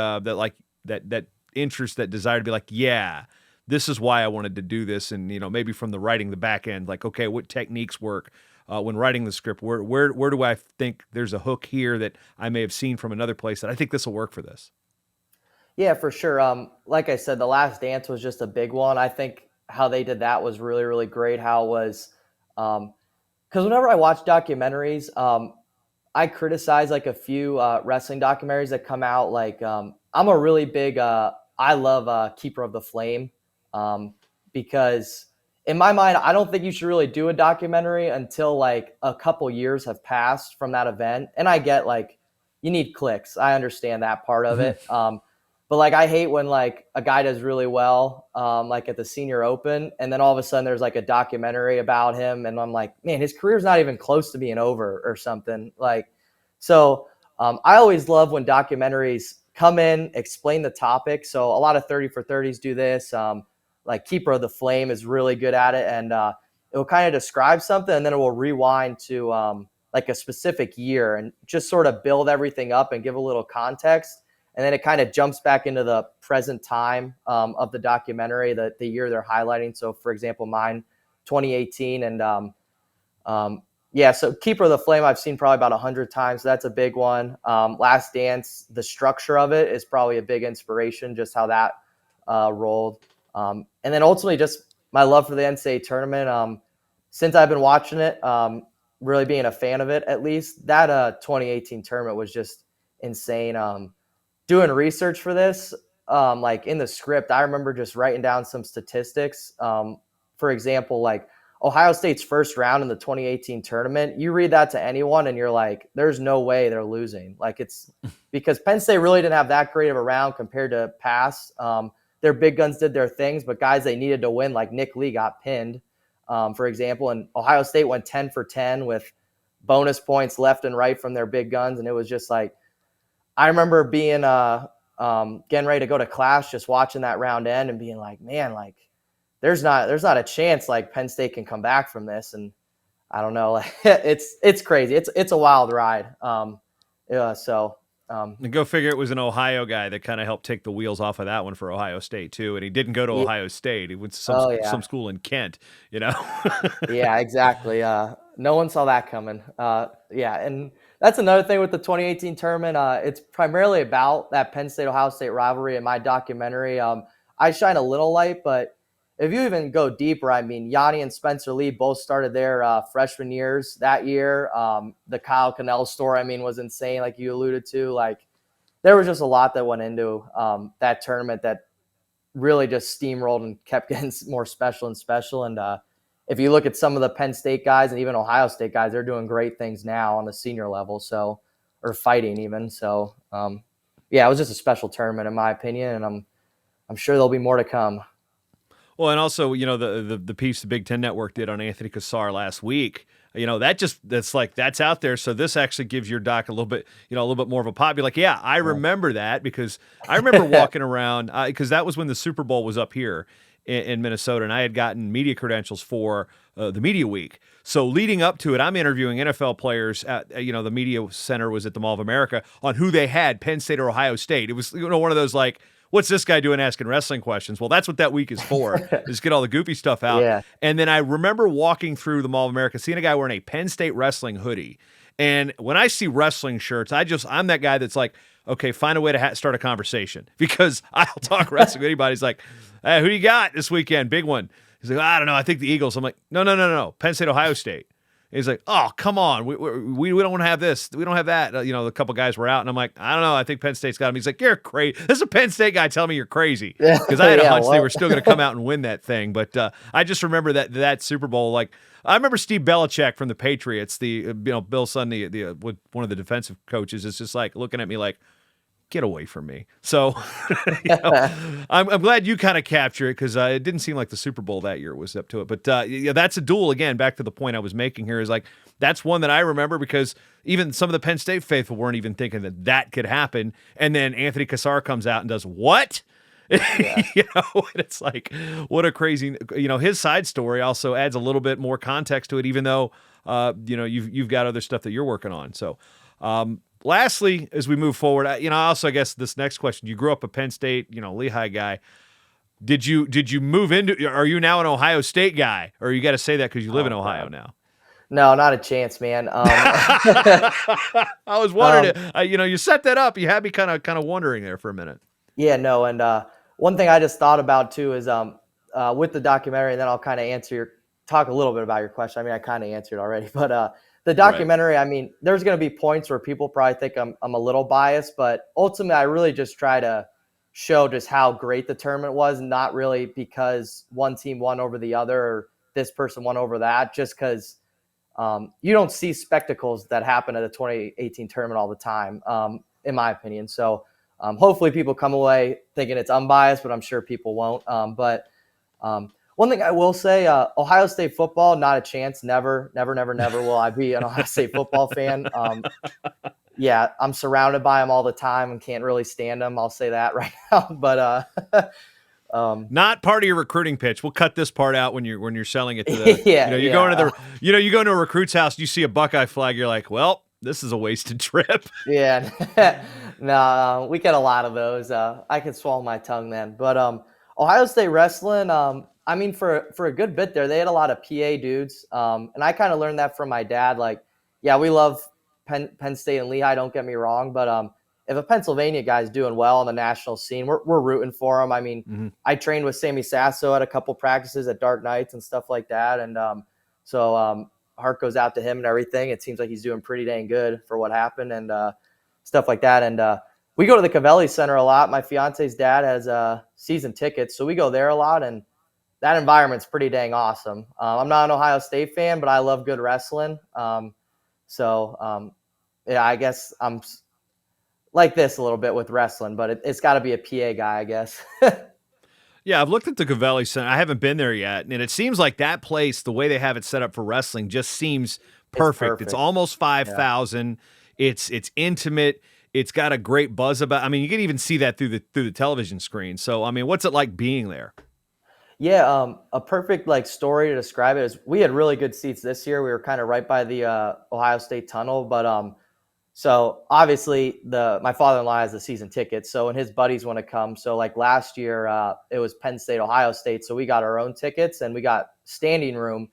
interest, that desire to be like, yeah, this is why I wanted to do this? And, maybe from the writing, the back end, like, okay, what techniques work when writing the script? Where do I think there's a hook here that I may have seen from another place that I think this will work for this? Yeah, for sure. Like I said, The Last Dance was just a big one. I think how they did that was really, really great. How it was, because whenever I watch documentaries, I criticize like a few wrestling documentaries that come out. Like I'm a really big, I love Keeper of the Flame, because in my mind, I don't think you should really do a documentary until like a couple years have passed from that event. And I get like you need clicks. I understand that part of it. But like, I hate when like a guy does really well, like at the Senior Open, and then all of a sudden there's like a documentary about him, and I'm like, man, his career's not even close to being over or something. Like, so I always love when documentaries come in, explain the topic. So a lot of 30 for 30s do this. Like Keeper of the Flame is really good at it, and it will kind of describe something, and then it will rewind to like a specific year and just sort of build everything up and give a little context. And then it kind of jumps back into the present time of the documentary, the year they're highlighting. So, for example, mine, 2018. And yeah, so Keeper of the Flame, I've seen probably about 100 times. So that's a big one. Last Dance, the structure of it is probably a big inspiration, just how that rolled. And then ultimately just my love for the NCAA tournament. Since I've been watching it, really being a fan of it, at least, that 2018 tournament was just insane. Doing research for this, like in the script, I remember just writing down some statistics. For example, like Ohio State's first round in the 2018 tournament, you read that to anyone and you're like, there's no way they're losing. Like, it's because Penn State really didn't have that great of a round compared to past. Their big guns did their things, but guys they needed to win, like Nick Lee, got pinned, for example. And Ohio State went 10 for 10 with bonus points left and right from their big guns. And it was just like, I remember being getting ready to go to class, just watching that round end and being like, man, like there's not a chance like Penn State can come back from this. And I don't know, like it's crazy. It's a wild ride. And go figure, it was an Ohio guy that kind of helped take the wheels off of that one for Ohio State too. And he didn't go to Ohio State. He went to some school in Kent, Yeah, exactly. No one saw that coming. Yeah. And that's another thing with the 2018 tournament. It's primarily about that Penn State-Ohio State rivalry in my documentary. I shine a little light, but if you even go deeper, I mean, Yanni and Spencer Lee both started their freshman years that year. The Kyle Cannell story, I mean, was insane, like you alluded to. Like, there was just a lot that went into that tournament that really just steamrolled and kept getting more special and special. And if you look at some of the Penn State guys and even Ohio State guys, they're doing great things now on the senior level, or fighting even. So, yeah, it was just a special tournament in my opinion, and I'm sure there'll be more to come. Well, and also, the piece the Big Ten Network did on Anthony Cassar last week, that's out there. So this actually gives your doc a little bit more of a pop. You're like, yeah, I remember that, because I remember walking around, because that was when the Super Bowl was up here in Minnesota, and I had gotten media credentials for the media week. So leading up to it, I'm interviewing NFL players at, the media center was at the Mall of America, on who they had, Penn State or Ohio State. It was, one of those like, what's this guy doing asking wrestling questions? Well, that's what that week is for. Just get all the goofy stuff out. Yeah. And then I remember walking through the Mall of America, seeing a guy wearing a Penn State wrestling hoodie. And when I see wrestling shirts, I'm that guy that's like, okay, find a way to start a conversation, because I'll talk wrestling with anybody. He's like, hey, who do you got this weekend? Big one. He's like, I don't know. I think the Eagles. I'm like, no. Penn State-Ohio State. He's like, oh, come on. We don't want to have this. We don't have that. The couple guys were out, and I'm like, I don't know. I think Penn State's got him. He's like, you're crazy. This is a Penn State guy telling me you're crazy. Because I had a hunch they were still going to come out and win that thing. But I just remember that Super Bowl. Like, I remember Steve Belichick from the Patriots, Bill's son, one of the defensive coaches, is just like looking at me like, get away from me. So I'm glad you kind of capture it, because it didn't seem like the Super Bowl that year was up to it. But that's a duel. Again, back to the point I was making here, is like, that's one that I remember, because even some of the Penn State faithful weren't even thinking that could happen. And then Anthony Cassar comes out and does what? Yeah. And it's like, what a crazy, his side story also adds a little bit more context to it, even though, you've got other stuff that you're working on. So, lastly, as we move forward, I also guess this next question, you grew up a Penn State, Lehigh guy. Did you move into, are you now an Ohio State guy, or you got to say that because you live in Ohio now? No, not a chance, man. I was wondering, you set that up. You had me kind of wondering there for a minute. Yeah, no. And one thing I just thought about too is with the documentary, and then I'll kind of talk a little bit about your question. I mean, I kind of answered already, but the documentary, right. I mean, there's going to be points where people probably think I'm a little biased, but ultimately I really just try to show just how great the tournament was, not really because one team won over the other or this person won over that, just because you don't see spectacles that happen at the 2018 tournament all the time, in my opinion. So hopefully people come away thinking it's unbiased, but I'm sure people won't. One thing I will say, Ohio State football, not a chance. Never will I be an Ohio State football fan. Yeah, I'm surrounded by them all the time and can't really stand them. I'll say that right now. But not part of your recruiting pitch. We'll cut this part out when you're selling it to the. You go into a recruit's house, you see a Buckeye flag, you're like, well, this is a wasted trip. Yeah, no, we get a lot of those. I could swallow my tongue then. But Ohio State wrestling. I mean, for a good bit there, they had a lot of PA dudes. And I kind of learned that from my dad. Like, yeah, we love Penn State and Lehigh, don't get me wrong. But if a Pennsylvania guy's doing well on the national scene, we're rooting for him. I mean, I trained with Sammy Sasso at a couple practices at Dark Nights and stuff like that. And so heart goes out to him and everything. It seems like he's doing pretty dang good for what happened and stuff like that. And we go to the Cavelli Center a lot. My fiance's dad has season tickets, so we go there a lot. And that environment's pretty dang awesome. I'm not an Ohio State fan, but I love good wrestling. Yeah, I guess I'm like this a little bit with wrestling, but it's got to be a PA guy, I guess. Yeah, I've looked at the Cavelli Center. I haven't been there yet, and it seems like that place, the way they have it set up for wrestling, just seems perfect. It's almost 5,000. Yeah. It's intimate. It's got a great buzz about. I mean, you can even see that through the television screen. So, I mean, what's it like being there? Yeah, a perfect story to describe it is we had really good seats this year. We were kind of right by the Ohio State tunnel, but so obviously my father-in-law has the season tickets, so and his buddies want to come. So like last year, it was Penn State-Ohio State, so we got our own tickets and we got standing room.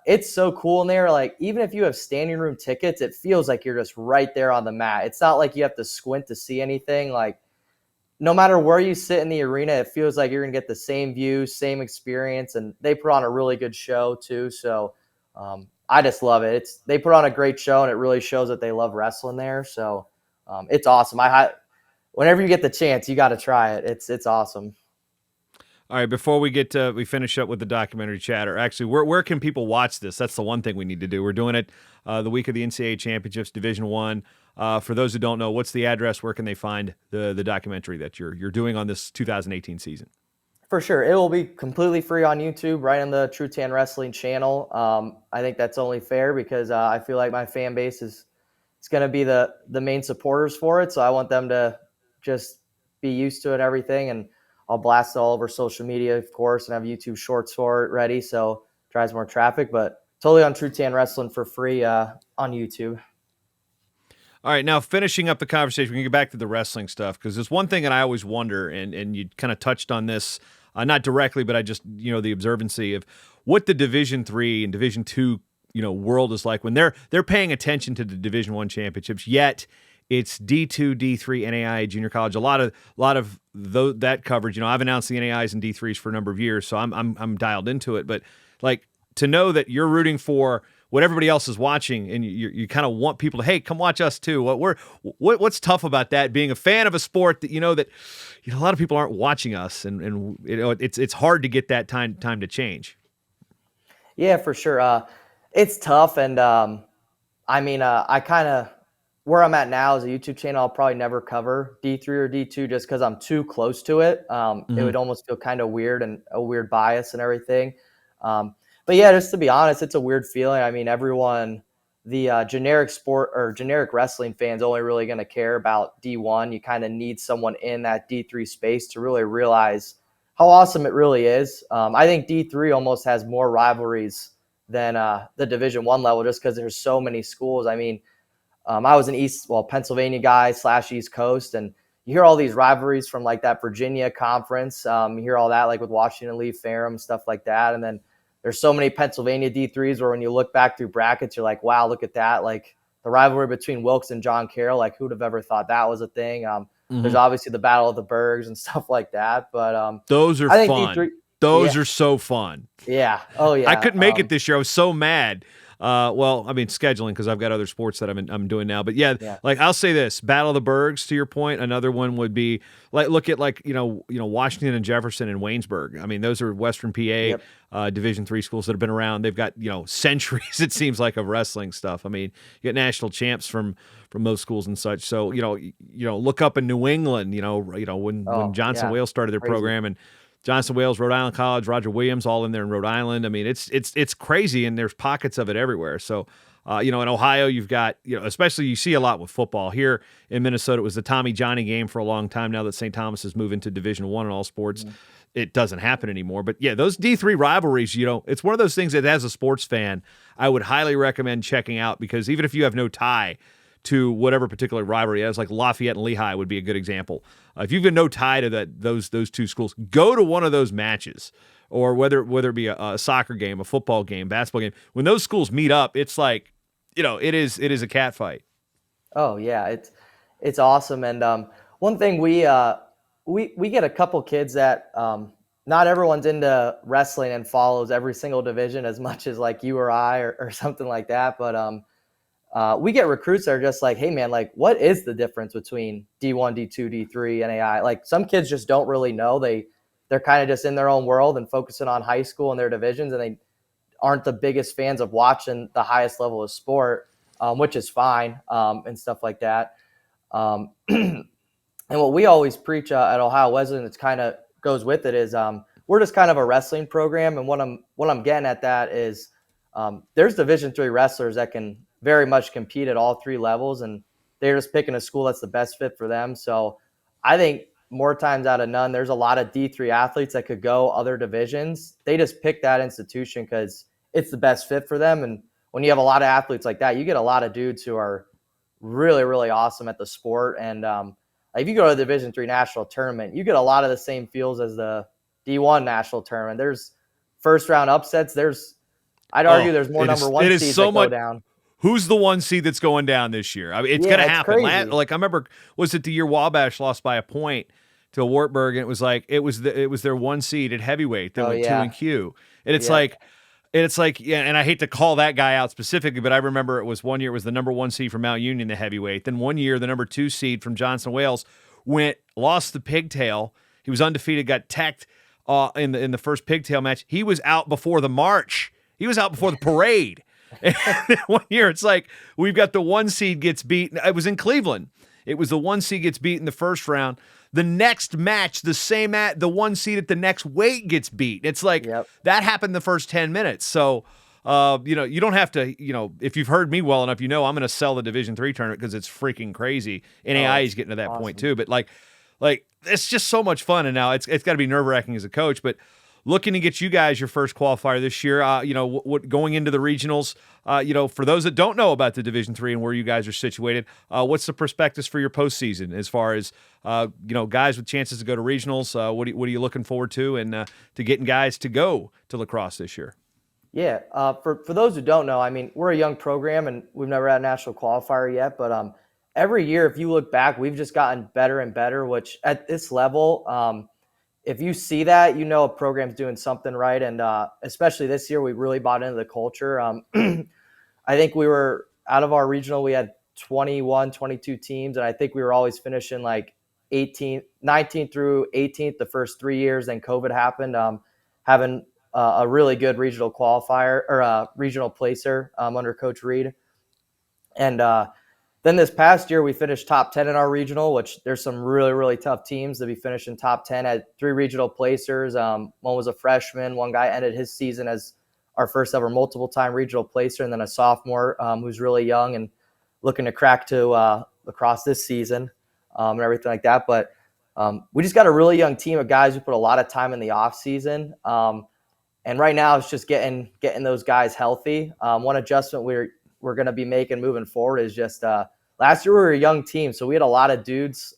It's so cool in there. Like even if you have standing room tickets, it feels like you're just right there on the mat. It's not like you have to squint to see anything. Like no matter where you sit in the arena, it feels like you're going to get the same view, same experience, and they put on a really good show too. So I just love it. They put on a great show, and it really shows that they love wrestling there. So it's awesome. Whenever you get the chance, you got to try it. It's awesome. All right, before we finish up with the documentary chatter, actually, where can people watch this? That's the one thing we need to do. We're doing it the week of the NCAA Championships, Division I. For those who don't know, what's the address? Where can they find the documentary that you're doing on this 2018 season? For sure. It will be completely free on YouTube, right on the True Tan Wrestling channel. I think that's only fair because I feel like my fan base is going to be the main supporters for it. So I want them to just be used to it and everything. And I'll blast it all over social media, of course, and have YouTube shorts for it ready. So it drives more traffic, but totally on True Tan Wrestling for free on YouTube. All right, now finishing up the conversation, we can get back to the wrestling stuff because there's one thing that I always wonder, and you kind of touched on this, not directly, but I just, the observancy of what the Division III and Division II, world is like when they're paying attention to the Division I championships, yet it's D2, D3, NAIA, junior college. A lot of that coverage. I've announced the NAIAs and D3s for a number of years, so I'm dialed into it. But like to know that you're rooting for what everybody else is watching, and you kind of want people to, hey, come watch us too. What's tough about that? Being a fan of a sport that that a lot of people aren't watching us, and it's hard to get that time to change. Yeah, for sure. It's tough, and I kind of where I'm at now is a YouTube channel. I'll probably never cover D3 or D2 just because I'm too close to it. It would almost feel kind of weird and a weird bias and everything. But yeah, just to be honest, it's a weird feeling. I mean, the generic sport or generic wrestling fans only really going to care about D1. You kind of need someone in that D3 space to really realize how awesome it really is. I think D3 almost has more rivalries than the Division I level just because there's so many schools. I mean, I was an Pennsylvania guy / East Coast, and you hear all these rivalries from like that Virginia conference. You hear all that like with Washington, Lee, Ferrum, stuff like that. And then there's so many Pennsylvania D3s where when you look back through brackets, you're like, wow, look at that. Like the rivalry between Wilkes and John Carroll, like who'd have ever thought that was a thing? There's obviously the Battle of the Bergs and stuff like that. But those are fun. D3, those are so fun. Yeah. Oh, yeah. I couldn't make it this year. I was so mad. Scheduling because I've got other sports that I'm doing now. But yeah, like I'll say this: Battle of the Bergs. To your point, another one would be like look at Washington and Jefferson and Waynesburg. I mean, those are Western PA Division III schools that have been around. They've got centuries. It seems like of wrestling stuff. I mean, you get national champs from those schools and such. So look up in New England. When Johnson Wales started their program and. Johnson Wales, Rhode Island College, Roger Williams, all in there in Rhode Island. I mean, it's crazy, and there's pockets of it everywhere. So, in Ohio, you've got, especially you see a lot with football. Here in Minnesota, it was the Tommy Johnny game for a long time. Now that St. Thomas is moving to Division I in all sports, it doesn't happen anymore. But yeah, those D3 rivalries, it's one of those things that as a sports fan, I would highly recommend checking out because even if you have no tie to whatever particular rivalry is, like Lafayette and Lehigh would be a good example. If you've got no tie to those two schools, go to one of those matches, or whether it be a soccer game, a football game, basketball game. When those schools meet up, it's like, it is a cat fight. Oh yeah, it's awesome. And one thing we get a couple kids that not everyone's into wrestling and follows every single division as much as like you or I or something like that, but we get recruits that are just like, hey man, like what is the difference between D1, D2, D3, NAI? Like some kids just don't really know. They're kind of just in their own world and focusing on high school and their divisions, and they aren't the biggest fans of watching the highest level of sport, which is fine, and stuff like that. And what we always preach at Ohio Wesleyan, it's kind of goes with it, is we're just kind of a wrestling program, and what I'm getting at that is there's Division III wrestlers that can very much compete at all three levels, and they're just picking a school that's the best fit for them. So I think more times out of none, there's a lot of D3 athletes that could go other divisions. They just pick that institution because it's the best fit for them. And when you have a lot of athletes like that, you get a lot of dudes who are really, really awesome at the sport. And if you go to the Division III national tournament, you get a lot of the same feels as the D1 national tournament. There's first round upsets. I'd argue there's more number one seeds that go down. Who's the one seed that's going down this year? I mean, it's going to happen. Like I remember, was it the year Wabash lost by a point to Wartburg, and it was their one seed at heavyweight that went 2-Q, and it's like, and I hate to call that guy out specifically, but I remember it was one year it was the number one seed from Mount Union, the heavyweight. Then one year the number 2 seed from Johnson Wales lost the pigtail. He was undefeated, got teched in the first pigtail match. He was out before the march. He was out before the parade. And one year, it's like we've got the 1 seed gets beaten. It was in Cleveland. It was the 1 seed gets beat in the first round. The next match, the 1 seed at the next weight gets beat. It's like that happened the first 10 minutes. So, you don't have to, if you've heard me well enough, I'm going to sell the Division III tournament because it's freaking crazy. NAI is getting to that point too. But like it's just so much fun. And now it's got to be nerve wracking as a coach, but. Looking to get you guys your first qualifier this year, going into the regionals, for those that don't know about the Division III and where you guys are situated, what's the prospectus for your postseason as far as, guys with chances to go to regionals? What are you looking forward to and to getting guys to go to lacrosse this year? Yeah, for those who don't know, I mean, we're a young program and we've never had a national qualifier yet, but every year, if you look back, we've just gotten better and better, which at this level, if you see that, a program's doing something right. And especially this year, we really bought into the culture. I think we were out of our regional, we had 21, 22 teams. And I think we were always finishing like 19th through 18th the first 3 years. Then COVID happened, having a really good regional qualifier or a regional placer under Coach Reed. And then this past year, we finished top 10 in our regional, which there's some really, really tough teams to be finishing top 10. At 3 regional placers. One was a freshman. One guy ended his season as our first ever multiple-time regional placer, and then a sophomore who's really young and looking to crack to lacrosse this season and everything like that. But we just got a really young team of guys who put a lot of time in the off season. And right now it's just getting those guys healthy. One adjustment we're going to be making moving forward is just last year we were a young team, so we had a lot of dudes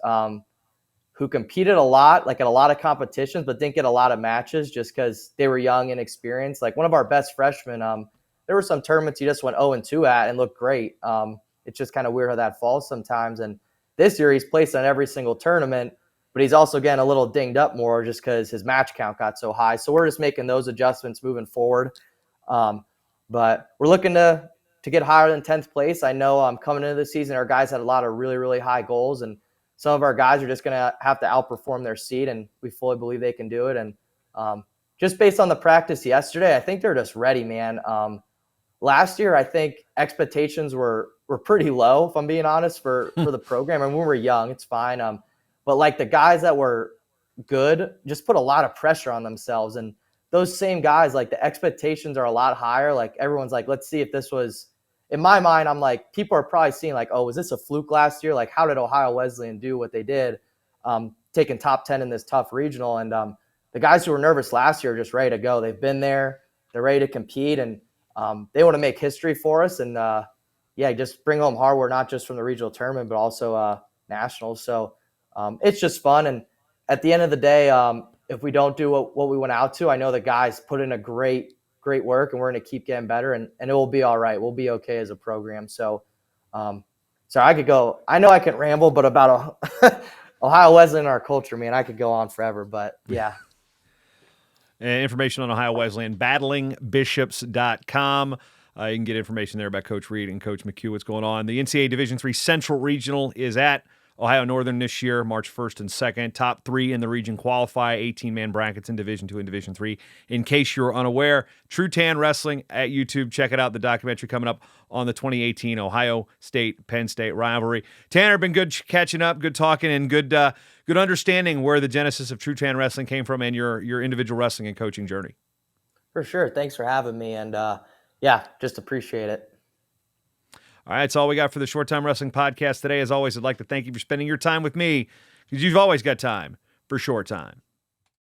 who competed a lot, like at a lot of competitions, but didn't get a lot of matches just because they were young and inexperienced. Like one of our best freshmen, there were some tournaments he just went 0-2 at and looked great. It's just kind of weird how that falls sometimes. And this year he's placed on every single tournament, but he's also getting a little dinged up more just because his match count got so high. So we're just making those adjustments moving forward. But we're looking to get higher than 10th place. I know coming into the season, our guys had a lot of really, really high goals, and some of our guys are just going to have to outperform their seed, and we fully believe they can do it. And just based on the practice yesterday, I think they're just ready, man. Last year, I think expectations were pretty low, if I'm being honest, for the program. And when we were young, it's fine. But like the guys that were good just put a lot of pressure on themselves. And those same guys, like the expectations are a lot higher. Like everyone's like, let's see if this was, in my mind, I'm like, people are probably seeing like, oh, was this a fluke last year? Like, how did Ohio Wesleyan do what they did, taking top 10 in this tough regional? And the guys who were nervous last year are just ready to go. They've been there. They're ready to compete, and they want to make history for us. And, just bring home hardware, not just from the regional tournament, but also nationals. So it's just fun. And at the end of the day, if we don't do what we went out to, I know the guys put in a great work, and we're going to keep getting better, and it will be all right. We'll be okay as a program. So, I could go, I know I can ramble, but about Ohio Wesleyan and our culture, man, I could go on forever, but yeah. Information on Ohio Wesleyan, battlingbishops.com. You can get information there about Coach Reed and Coach McHugh, what's going on. The NCAA Division III Central Regional is at Ohio Northern this year, March 1st and 2nd. Top 3 in the region qualify, 18-man brackets in Division II and Division III. In case you're unaware, True Tan Wrestling at YouTube. Check it out, the documentary coming up on the 2018 Ohio State-Penn State rivalry. Tanner, been good catching up, good talking, and good understanding where the genesis of True Tan Wrestling came from and your individual wrestling and coaching journey. For sure. Thanks for having me, and just appreciate it. All right, that's all we got for the Short Time Wrestling Podcast today. As always, I'd like to thank you for spending your time with me, because you've always got time for Short Time.